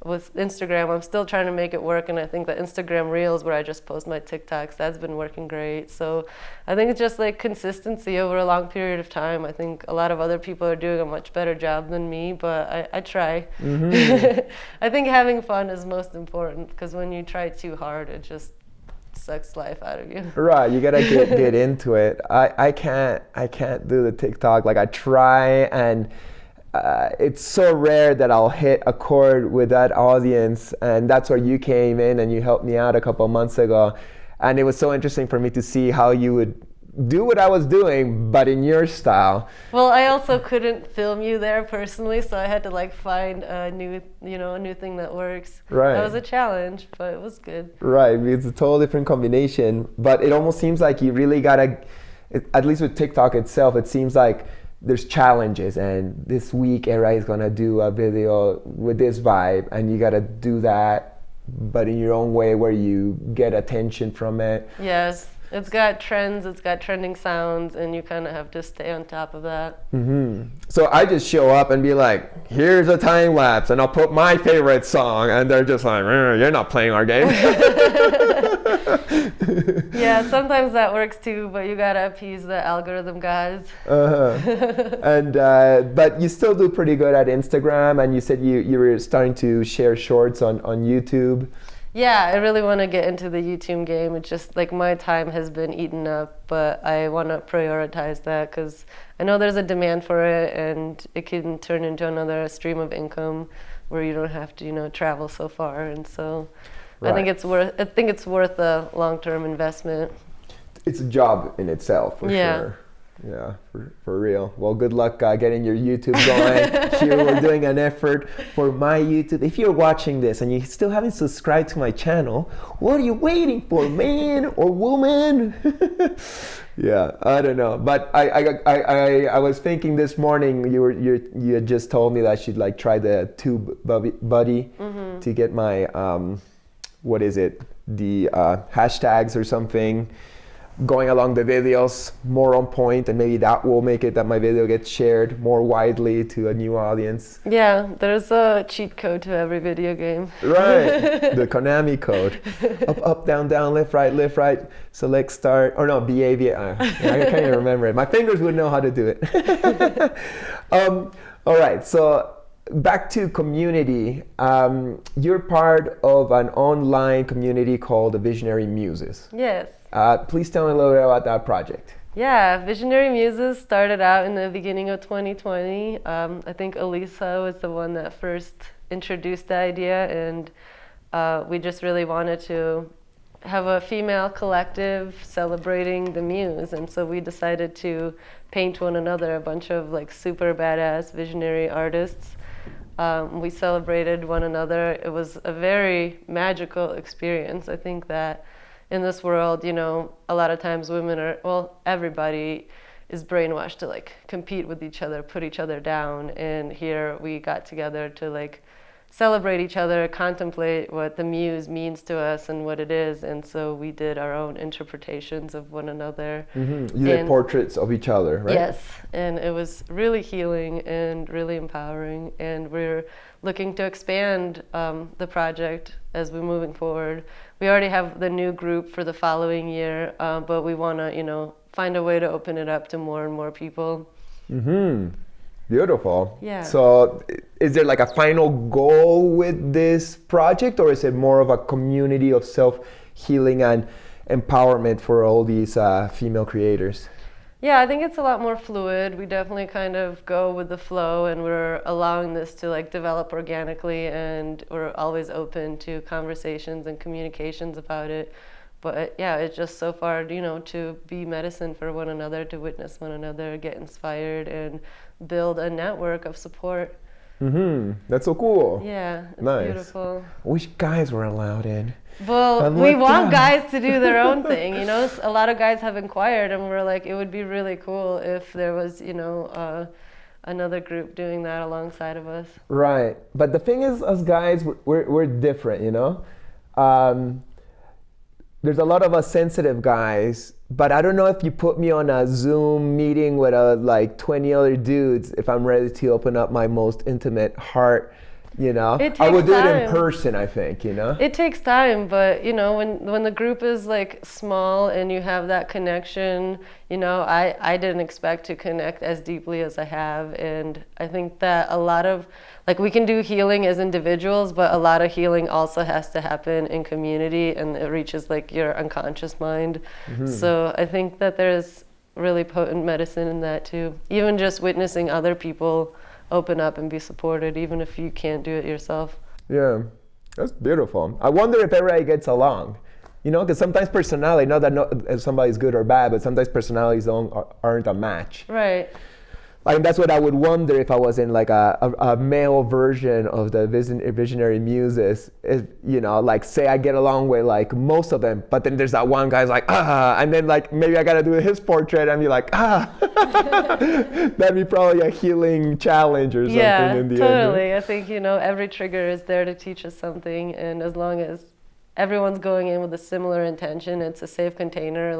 Speaker 1: With Instagram, I'm still trying to make it work, and I think the Instagram Reels, where I just post my TikToks, that's been working great. So I think it's just like consistency over a long period of time. I think a lot of other people are doing a much better job than me, but I try. I think having fun is most important, because when you try too hard, it just sucks life out of you.
Speaker 3: Right, you gotta get into it. I can't do the TikTok. Like I try, and it's so rare that I'll hit a chord with that audience, and that's where you came in and you helped me out a couple of months ago. And it was so interesting for me to see how you would do what I was doing, but in your style.
Speaker 1: Well, I also couldn't film you there personally, so I had to like find a new thing that works.
Speaker 3: Right.
Speaker 1: That was a challenge, but it was good.
Speaker 3: Right, it's a total different combination, but it almost seems like you really gotta, at least with TikTok itself, it seems like there's challenges, and this week Era is gonna do a video with this vibe, and you gotta do that, but in your own way where you get attention from it.
Speaker 1: Yes, it's got trends, it's got trending sounds, and you kind of have to stay on top of that.
Speaker 3: So I just show up and be like, here's a time lapse, and I'll put my favorite song, and they're just like, you're not playing our game.
Speaker 1: Yeah, sometimes that works too, but you gotta appease the algorithm guys.
Speaker 3: And but you still do pretty good at Instagram, and you said you were starting to share shorts on YouTube.
Speaker 1: Yeah, I really want to get into the YouTube game. It's just like my time has been eaten up, but I want to prioritize that because I know there's a demand for it, and it can turn into another stream of income where you don't have to, travel so far. And so
Speaker 3: Right.
Speaker 1: I think it's worth a long-term investment.
Speaker 3: It's a job in itself, for
Speaker 1: Yeah.
Speaker 3: sure. Yeah, for real. Well, good luck getting your YouTube going. Here we're doing an effort for my YouTube. If you're watching this and you still haven't subscribed to my channel, what are you waiting for, man or woman? Yeah, I don't know. But I was thinking this morning you had just told me that I should like try the Tube Buddy to get my what is it? The hashtags or something going along the videos more on point, and maybe that will make it that my video gets shared more widely to a new audience.
Speaker 1: Yeah, there's a cheat code to every video game.
Speaker 3: Right, the Konami code. Up, down, left, right, select, start, or no, BA, I can't even remember it. My fingers would know how to do it. All right, so back to community. You're part of an online community called the Visionary Muses.
Speaker 1: Yes.
Speaker 3: Please tell me a little bit about that project.
Speaker 1: Yeah, Visionary Muses started out in the beginning of 2020. I think Elisa was the one that first introduced the idea, and we just really wanted to have a female collective celebrating the muse, and so we decided to paint one another, a bunch of like super badass visionary artists. We celebrated one another. It was a very magical experience. I think that in this world, a lot of times women everybody is brainwashed to like compete with each other, put each other down. And here we got together to like celebrate each other, contemplate what the muse means to us and what it is. And so we did our own interpretations of one another.
Speaker 3: You did portraits of each other, right?
Speaker 1: Yes, and it was really healing and really empowering. And we're looking to expand the project as we're moving forward. We already have the new group for the following year, but we want to, find a way to open it up to more and more people.
Speaker 3: Beautiful.
Speaker 1: Yeah.
Speaker 3: So is there like a final goal with this project, or is it more of a community of self-healing and empowerment for all these female creators?
Speaker 1: Yeah, I think it's a lot more fluid. We definitely kind of go with the flow, and we're allowing this to like develop organically, and we're always open to conversations and communications about it. But yeah, it's just so far, to be medicine for one another, to witness one another, get inspired, and build a network of support.
Speaker 3: That's so cool.
Speaker 1: Yeah, it's
Speaker 3: Nice.
Speaker 1: beautiful.
Speaker 3: I wish guys were allowed in.
Speaker 1: Well, we want guys to do their own thing, A lot of guys have inquired, and we're like, it would be really cool if there was, another group doing that alongside of us.
Speaker 3: Right. But the thing is, us guys, we're different, There's a lot of us sensitive guys, but I don't know if you put me on a Zoom meeting with like 20 other dudes, if I'm ready to open up my most intimate heart, I would do it in person, I think,
Speaker 1: It takes time, but when the group is like small and you have that connection, I didn't expect to connect as deeply as I have, and I think that a lot of we can do healing as individuals, but a lot of healing also has to happen in community, and it reaches your unconscious mind. So I think that there's really potent medicine in that too. Even just witnessing other people open up and be supported, even if you can't do it yourself.
Speaker 3: Yeah, that's beautiful. I wonder if everybody gets along, because sometimes personality, not that if somebody's good or bad, but sometimes personalities aren't a match.
Speaker 1: Right.
Speaker 3: That's what I would wonder if I was in a male version of the Visionary Muses. Say I get along with most of them, but then there's that one guy's and then maybe I gotta do his portrait and be that'd be probably a healing challenge or something in the end.
Speaker 1: Yeah, totally. I think every trigger is there to teach us something, and as long as everyone's going in with a similar intention, it's a safe container.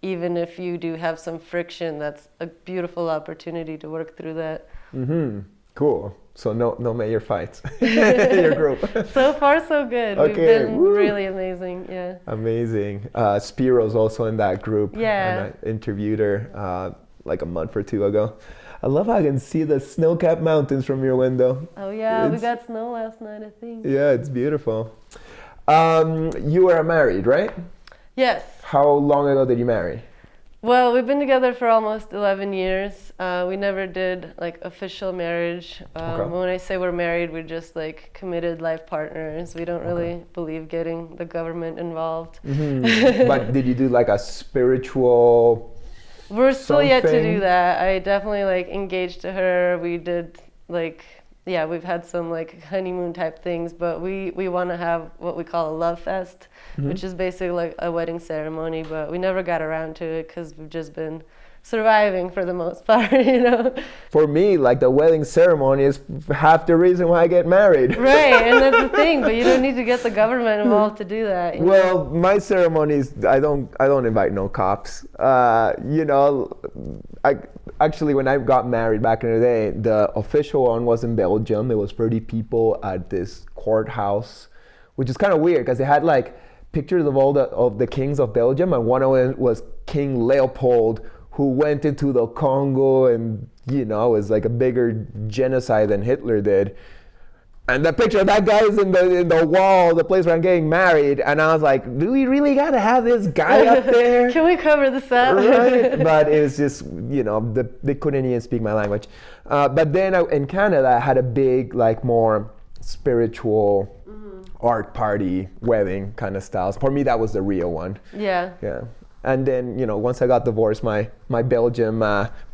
Speaker 1: Even if you do have some friction, that's a beautiful opportunity to work through that.
Speaker 3: Cool. So no major fights in your group.
Speaker 1: So far, so good.
Speaker 3: Okay.
Speaker 1: We've been really amazing. Yeah.
Speaker 3: Amazing. Spiro's also in that group.
Speaker 1: Yeah.
Speaker 3: And I interviewed her a month or two ago. I love how I can see the snow-capped mountains from your window.
Speaker 1: Oh yeah, we got snow last night, I think.
Speaker 3: Yeah, it's beautiful. You were married, right?
Speaker 1: Yes.
Speaker 3: How long ago did you marry?
Speaker 1: Well, we've been together for almost 11 years. We never did official marriage. When I say we're married, we're just committed life partners. We don't really believe getting the government involved.
Speaker 3: But did you do a spiritual
Speaker 1: We're still yet to
Speaker 3: something?
Speaker 1: do that. I definitely engaged to her. We did we've had some honeymoon type things, but we want to have what we call a love fest, which is basically a wedding ceremony, but we never got around to it because we've just been surviving for the most part,
Speaker 3: For me, the wedding ceremony is half the reason why I get married.
Speaker 1: Right, and that's the thing, but you don't need to get the government involved to do that.
Speaker 3: Well, my ceremonies, I don't invite no cops. Actually, when I got married back in the day, the official one was in Belgium. There was 30 people at this courthouse, which is kind of weird because they had pictures of all the kings of Belgium, and one of them was King Leopold, who went into the Congo and was a bigger genocide than Hitler did. And the picture of that guy is in the wall, the place where I'm getting married, and I was like, do we really gotta have this guy up there?
Speaker 1: Can we cover this up?
Speaker 3: Right? But it was just, they couldn't even speak my language. But then in Canada, I had a big, more spiritual art party, wedding kind of styles. For me, that was the real one.
Speaker 1: Yeah.
Speaker 3: Yeah. And then, once I got divorced, my Belgian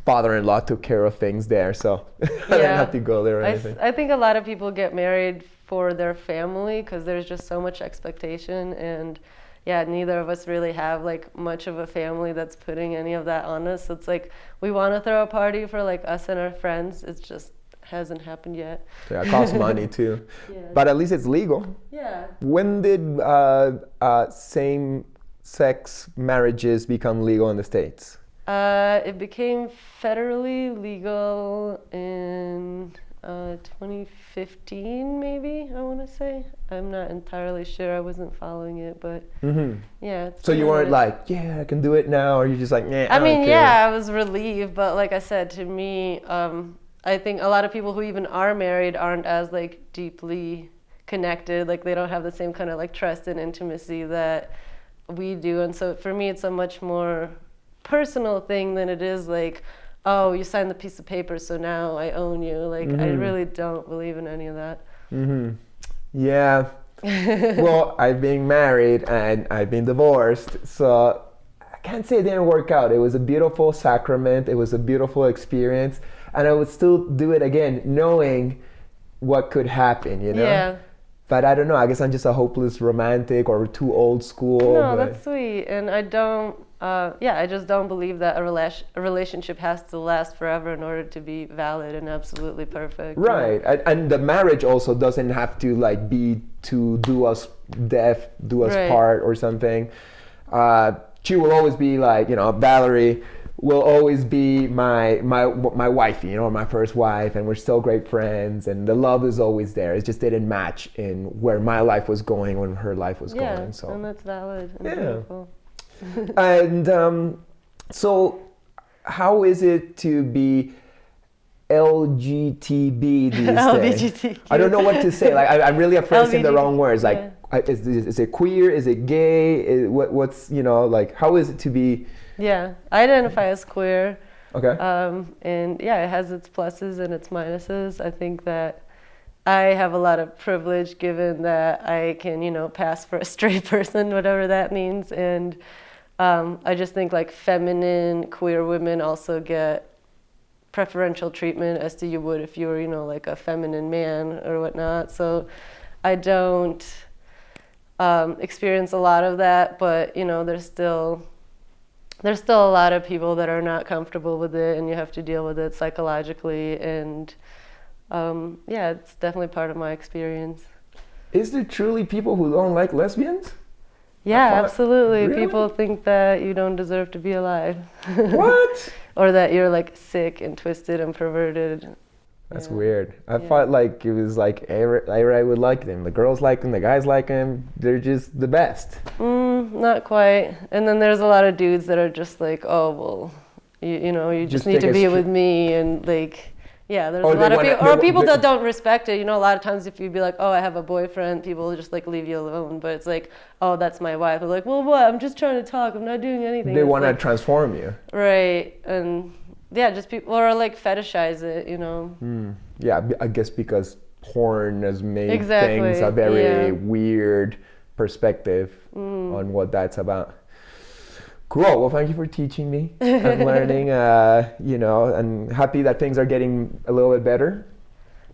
Speaker 3: father-in-law took care of things there, so I didn't have to go there or anything.
Speaker 1: I think a lot of people get married for their family because there's just so much expectation, and neither of us really have much of a family that's putting any of that on us. So it's we want to throw a party for us and our friends. It's just hasn't happened yet.
Speaker 3: Yeah, it costs money too.
Speaker 1: Yeah.
Speaker 3: But at least it's legal.
Speaker 1: Yeah.
Speaker 3: When did same-sex marriages become legal in the States?
Speaker 1: It became federally legal in 2015, maybe, I want to say. I'm not entirely sure. I wasn't following it, but yeah.
Speaker 3: So you weren't like, yeah, I can do it now, or you're just like, nah,
Speaker 1: I mean,
Speaker 3: don't care.
Speaker 1: yeah, I was relieved, but like I said, to me, I think a lot of people who even are married aren't as like deeply connected. Like they don't have the same kind of like trust and intimacy that we do. And so for me, it's a much more personal thing than it is like, oh, you signed the piece of paper, so now I own you. Like I really don't believe in any of that.
Speaker 3: Yeah. Well, I've been married and I've been divorced, so I can't say it didn't work out. It was a beautiful sacrament. It was a beautiful experience, and I would still do it again, knowing what could happen, you know?
Speaker 1: Yeah.
Speaker 3: But I don't know. I guess I'm just a hopeless romantic or too old school.
Speaker 1: No,
Speaker 3: but
Speaker 1: that's sweet. And I don't, I just don't believe that a relationship has to last forever in order to be valid and absolutely perfect.
Speaker 3: Right. And the marriage also doesn't have to like be to do us death, do us
Speaker 1: Right.
Speaker 3: part or something. She will always be like, you know, Valerie will always be my wifey, you know, my first wife, and we're still great friends, and the love is always there. It just didn't match in where my life was going when her life was
Speaker 1: Yeah,
Speaker 3: going. So
Speaker 1: and that's valid and
Speaker 3: Yeah.
Speaker 1: beautiful.
Speaker 3: and so how is it to be LGTB these days?
Speaker 1: LGBTQ.
Speaker 3: I don't know what to say. Like I'm really afraid of saying the wrong words. Like,
Speaker 1: Yeah.
Speaker 3: is it queer? Is it gay? What's, you know, like, how is it to be?
Speaker 1: Yeah, I identify as queer.
Speaker 3: Okay.
Speaker 1: And yeah, it has its pluses and its minuses. I think that I have a lot of privilege given that I can, you know, pass for a straight person, whatever that means. And I just think like feminine queer women also get preferential treatment as to you would if you were, you know, like a feminine man or whatnot. So I don't experience a lot of that, but, you know, there's still a lot of people that are not comfortable with it, and you have to deal with it psychologically. And yeah, it's definitely part of my experience.
Speaker 3: Is there truly people who don't like lesbians?
Speaker 1: Yeah,
Speaker 3: thought-
Speaker 1: absolutely.
Speaker 3: Really?
Speaker 1: People think that you don't deserve to be alive.
Speaker 3: What?
Speaker 1: Or that you're like sick and twisted and perverted.
Speaker 3: That's
Speaker 1: Yeah.
Speaker 3: weird. I thought like it was like everybody would like them. The girls like them, the guys like them. They're just the best.
Speaker 1: Not quite. And then there's a lot of dudes that are just like, oh, well, you know, you just need
Speaker 3: take
Speaker 1: to
Speaker 3: a
Speaker 1: be
Speaker 3: str-
Speaker 1: with me. And like, yeah, there's
Speaker 3: Or
Speaker 1: a
Speaker 3: they
Speaker 1: lot of
Speaker 3: wanna-
Speaker 1: people, or
Speaker 3: they-
Speaker 1: people
Speaker 3: they-
Speaker 1: that don't respect it. You know, a lot of times if you be like, oh, I have a boyfriend, people will just like leave you alone. But it's like, oh, that's my wife. They're like, well, what? I'm just trying to talk. I'm not doing anything.
Speaker 3: They
Speaker 1: It's
Speaker 3: want to
Speaker 1: like,
Speaker 3: transform you.
Speaker 1: right. And yeah, just people, or like fetishize it, you know.
Speaker 3: Yeah, I guess because porn has made
Speaker 1: Exactly,
Speaker 3: things a very
Speaker 1: yeah.
Speaker 3: weird perspective on what that's about. Cool. Well, thank you for teaching me and learning. You know, and happy that things are getting a little bit better.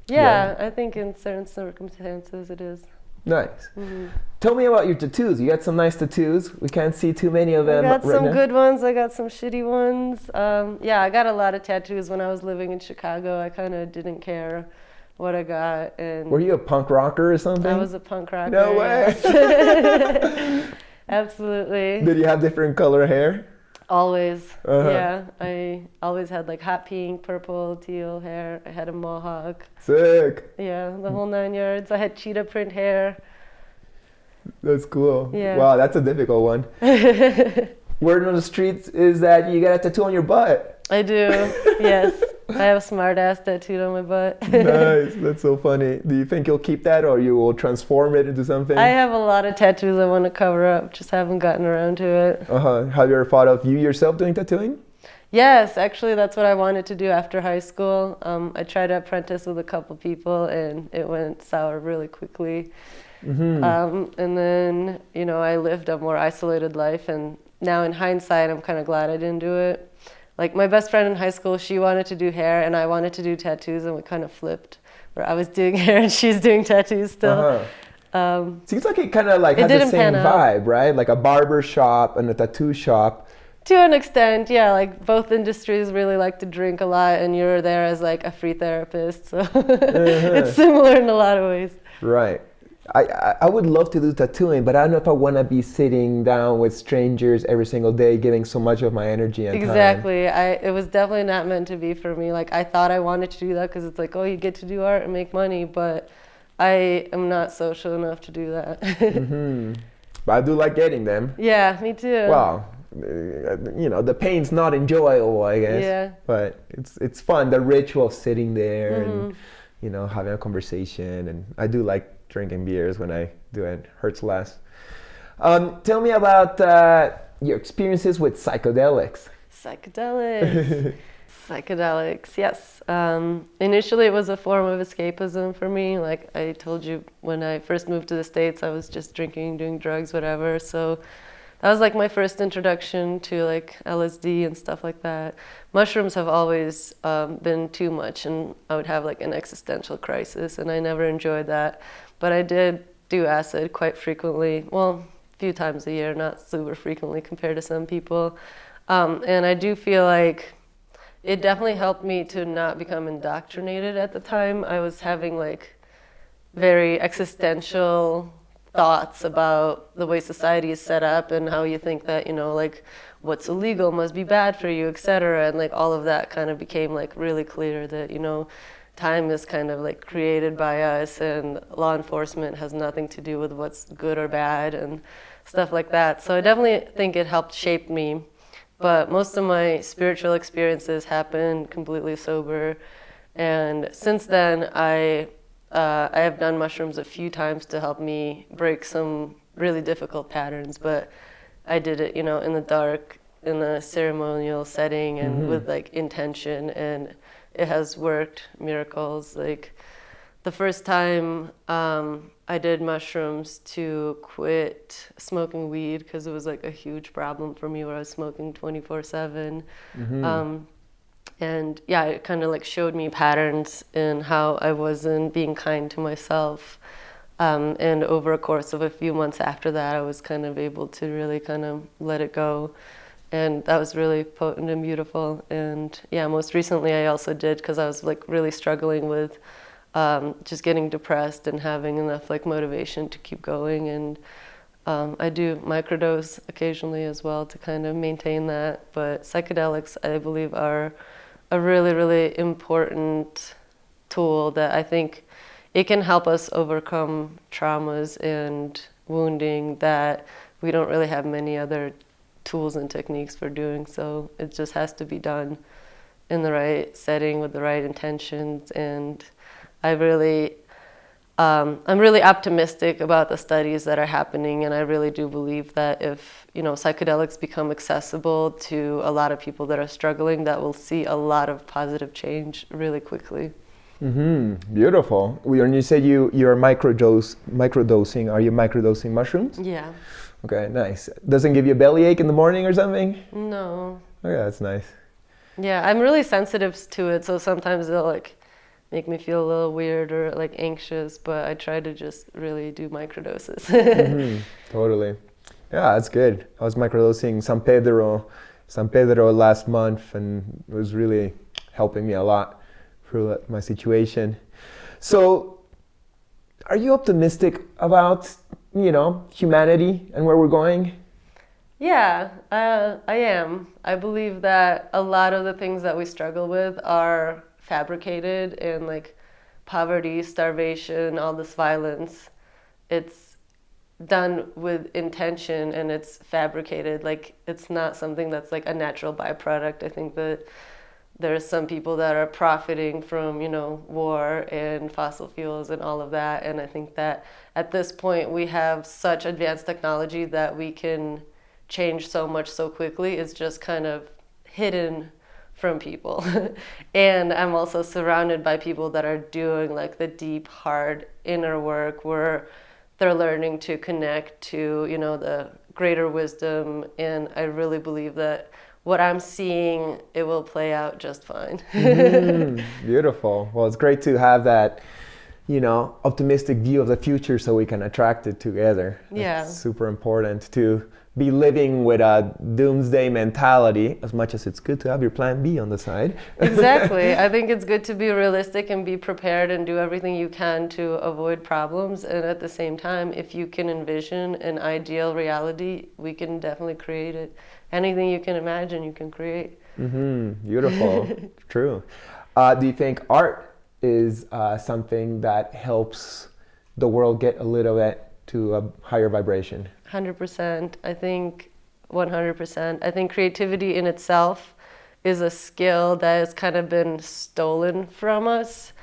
Speaker 1: Yeah, I think in certain circumstances it is.
Speaker 3: Nice. Tell me about your tattoos. You got some nice tattoos. We can't see too many of
Speaker 1: I
Speaker 3: them
Speaker 1: got
Speaker 3: right
Speaker 1: some
Speaker 3: now.
Speaker 1: good ones. I got some shitty ones. Yeah, I got a lot of tattoos when I was living in Chicago. I kind of didn't care what I got, and
Speaker 3: Were you a punk rocker or something?
Speaker 1: I was a punk rocker.
Speaker 3: No way.
Speaker 1: yes. Absolutely.
Speaker 3: Did you have different color hair?
Speaker 1: Always.
Speaker 3: Uh-huh.
Speaker 1: Yeah, I always had like hot pink, purple, teal hair. I had a mohawk.
Speaker 3: Sick.
Speaker 1: Yeah, the whole 9 yards. I had cheetah print hair.
Speaker 3: That's cool.
Speaker 1: Yeah.
Speaker 3: Wow, that's a difficult one. Word on the streets is that you got a tattoo on your butt.
Speaker 1: I do. Yes. I have a smart ass tattooed on my butt.
Speaker 3: Nice. That's so funny. Do you think you'll keep that, or you will transform it into something?
Speaker 1: I have a lot of tattoos I want to cover up, just haven't gotten around to it.
Speaker 3: Have you ever thought of you yourself doing tattooing?
Speaker 1: Yes, actually, that's what I wanted to do after high school. I tried to apprentice with a couple people, and it went sour really quickly. And then, you know, I lived a more isolated life, and now in hindsight, I'm kind of glad I didn't do it. Like my best friend in high school, she wanted to do hair, and I wanted to do tattoos, and we kind of flipped, where I was doing hair and she's doing tattoos still.
Speaker 3: Seems like it kind of like
Speaker 1: It
Speaker 3: has the
Speaker 1: didn't
Speaker 3: same
Speaker 1: pan out.
Speaker 3: vibe, right? Like a barber shop and a tattoo shop
Speaker 1: To an extent, yeah, like both industries really like to drink a lot, and you're there as like a free therapist, so it's similar in a lot of ways.
Speaker 3: Right. I would love to do tattooing, but I don't know if I want to be sitting down with strangers every single day, giving so much of my energy and time.
Speaker 1: Exactly. It was definitely not meant to be for me. Like I thought I wanted to do that because it's like, oh, you get to do art and make money, but I am not social enough to do that.
Speaker 3: But I do like getting them.
Speaker 1: Yeah, me too.
Speaker 3: Well, the pain's not enjoyable, I guess.
Speaker 1: Yeah.
Speaker 3: But it's fun, the ritual of sitting there and having a conversation. And I do like drinking beers when I do it. Hurts less. Tell me about your experiences with psychedelics.
Speaker 1: Psychedelics, yes. Initially, it was a form of escapism for me. Like I told you, when I first moved to the States, I was just drinking, doing drugs, whatever. So that was like my first introduction to like LSD and stuff like that. Mushrooms have always been too much, and I would have like an existential crisis, and I never enjoyed that. But I did do acid quite frequently. Well, a few times a year, not super frequently compared to some people. And I do feel like it definitely helped me to not become indoctrinated at the time. I was having like very existential thoughts about the way society is set up and how you think that, like what's illegal must be bad for you, etc. And like all of that kind of became like really clear that, time is kind of like created by us, and law enforcement has nothing to do with what's good or bad and stuff like that. So I definitely think it helped shape me. But most of my spiritual experiences happened completely sober. And since then, I have done mushrooms a few times to help me break some really difficult patterns. But I did it, in the dark, in a ceremonial setting, and with like intention, and it has worked miracles. Like the first time I did mushrooms to quit smoking weed, because it was like a huge problem for me where I was smoking 24/7. And yeah, it kind of like showed me patterns in how I wasn't being kind to myself. And over a course of a few months after that, I was kind of able to really kind of let it go. And that was really potent and beautiful. And yeah, most recently I also did, because I was like really struggling with just getting depressed and having enough like motivation to keep going. And I do microdose occasionally as well to kind of maintain that. But psychedelics, I believe, are a really, really important tool that I think it can help us overcome traumas and wounding that we don't really have many other tools and techniques for doing. So it just has to be done in the right setting with the right intentions. And I'm really optimistic about the studies that are happening, and I really do believe that if psychedelics become accessible to a lot of people that are struggling, that we'll see a lot of positive change really quickly.
Speaker 3: Beautiful. When you say you're microdosing, are you microdosing mushrooms?
Speaker 1: Yeah.
Speaker 3: Okay, nice. Doesn't give you a bellyache in the morning or something?
Speaker 1: No.
Speaker 3: Okay, that's nice.
Speaker 1: Yeah, I'm really sensitive to it, so sometimes it'll like make me feel a little weird or like anxious, but I try to just really do microdoses.
Speaker 3: Totally. Yeah, that's good. I was microdosing San Pedro last month, and it was really helping me a lot through my situation. So, are you optimistic about, humanity and where we're going?
Speaker 1: Yeah, I am. I believe that a lot of the things that we struggle with are fabricated, and like poverty, starvation, all this violence, it's done with intention and it's fabricated. Like it's not something that's like a natural byproduct. I think that there's some people that are profiting from, war and fossil fuels and all of that. And I think that at this point we have such advanced technology that we can change so much so quickly. It's just kind of hidden from people. And I'm also surrounded by people that are doing like the deep, hard inner work where they're learning to connect to, the greater wisdom. And I really believe that what I'm seeing, it will play out just fine.
Speaker 3: Beautiful. Well, it's great to have that optimistic view of the future so we can attract it together.
Speaker 1: Yeah.
Speaker 3: That's super important to be living with a doomsday mentality, as much as it's good to have your plan B on the side.
Speaker 1: Exactly. I think it's good to be realistic and be prepared and do everything you can to avoid problems. And at the same time, if you can envision an ideal reality, we can definitely create it. Anything you can imagine, you can create.
Speaker 3: Beautiful. True. Do you think art is something that helps the world get a little bit to a higher vibration?
Speaker 1: 100%. I think 100%. I think creativity in itself is a skill that has kind of been stolen from us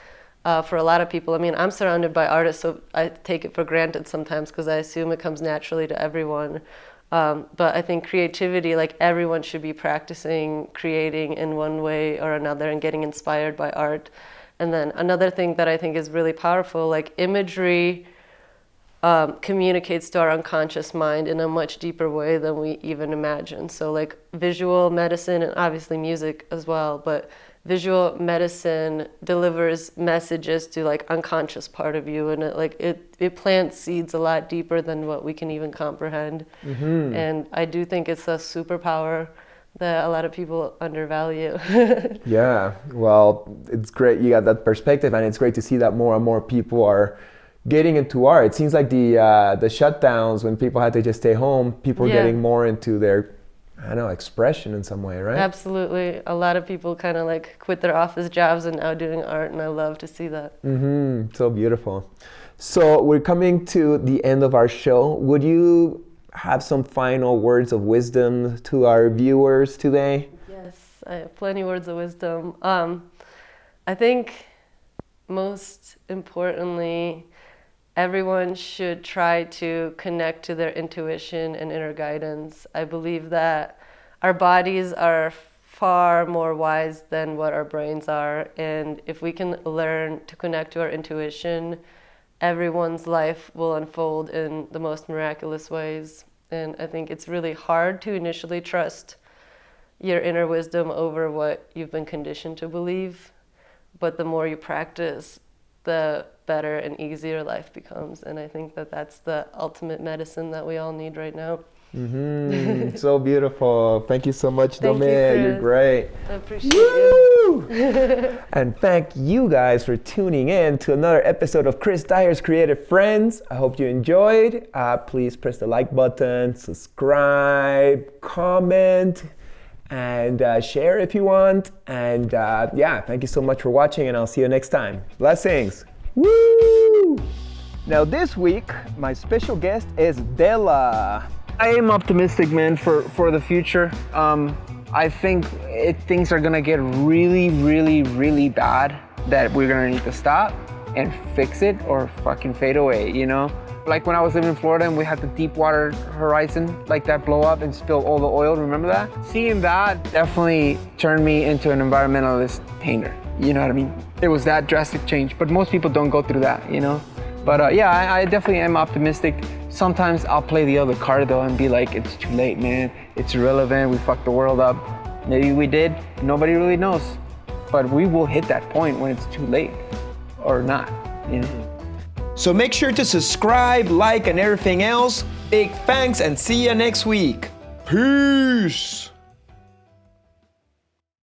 Speaker 1: for a lot of people. I mean, I'm surrounded by artists, so I take it for granted sometimes because I assume it comes naturally to everyone. But I think creativity, like everyone should be practicing creating in one way or another and getting inspired by art. And then another thing that I think is really powerful, like imagery communicates to our unconscious mind in a much deeper way than we even imagine. So like visual medicine and obviously music as well, but visual medicine delivers messages to like unconscious part of you, and it plants seeds a lot deeper than what we can even comprehend. And I do think it's a superpower that a lot of people undervalue.
Speaker 3: Yeah, well, it's great you got that perspective, and it's great to see that more and more people are getting into art. It seems like the shutdowns, when people had to just stay home, people are getting more into their, expression in some way, right?
Speaker 1: Absolutely. A lot of people kind of like quit their office jobs and now doing art, and I love to see that.
Speaker 3: So beautiful. So we're coming to the end of our show. Would you have some final words of wisdom to our viewers today?
Speaker 1: Yes, I have plenty words of wisdom. I think most importantly, everyone should try to connect to their intuition and inner guidance. I believe that our bodies are far more wise than what our brains are. And if we can learn to connect to our intuition, everyone's life will unfold in the most miraculous ways. And I think it's really hard to initially trust your inner wisdom over what you've been conditioned to believe. But the more you practice, the better and easier life becomes. And I think that that's the ultimate medicine that we all need right now.
Speaker 3: So beautiful. Thank you so much,
Speaker 1: Thank
Speaker 3: Dome.
Speaker 1: you, Chris.
Speaker 3: You're great.
Speaker 1: I appreciate you.
Speaker 3: And thank you guys for tuning in to another episode of Chris Dyer's Creative Friends. I hope you enjoyed. Please press the like button, subscribe, comment, and share if you want. And thank you so much for watching, and I'll see you next time. Blessings. Woo! Now this week, my special guest is Della.
Speaker 4: I am optimistic, man, for the future. I think things are gonna get really, really, really bad, that we're gonna need to stop and fix it or fucking fade away, Like when I was living in Florida and we had the Deepwater Horizon, like that blow up and spill all the oil, remember that? Seeing that definitely turned me into an environmentalist painter, you know what I mean? It was that drastic change, but most people don't go through that, But I definitely am optimistic. Sometimes I'll play the other card though and be like, it's too late, man. It's irrelevant, we fucked the world up. Maybe we did, nobody really knows. But we will hit that point when it's too late, or not,
Speaker 3: So make sure to subscribe, like, and everything else. Big thanks, and see you next week. Peace.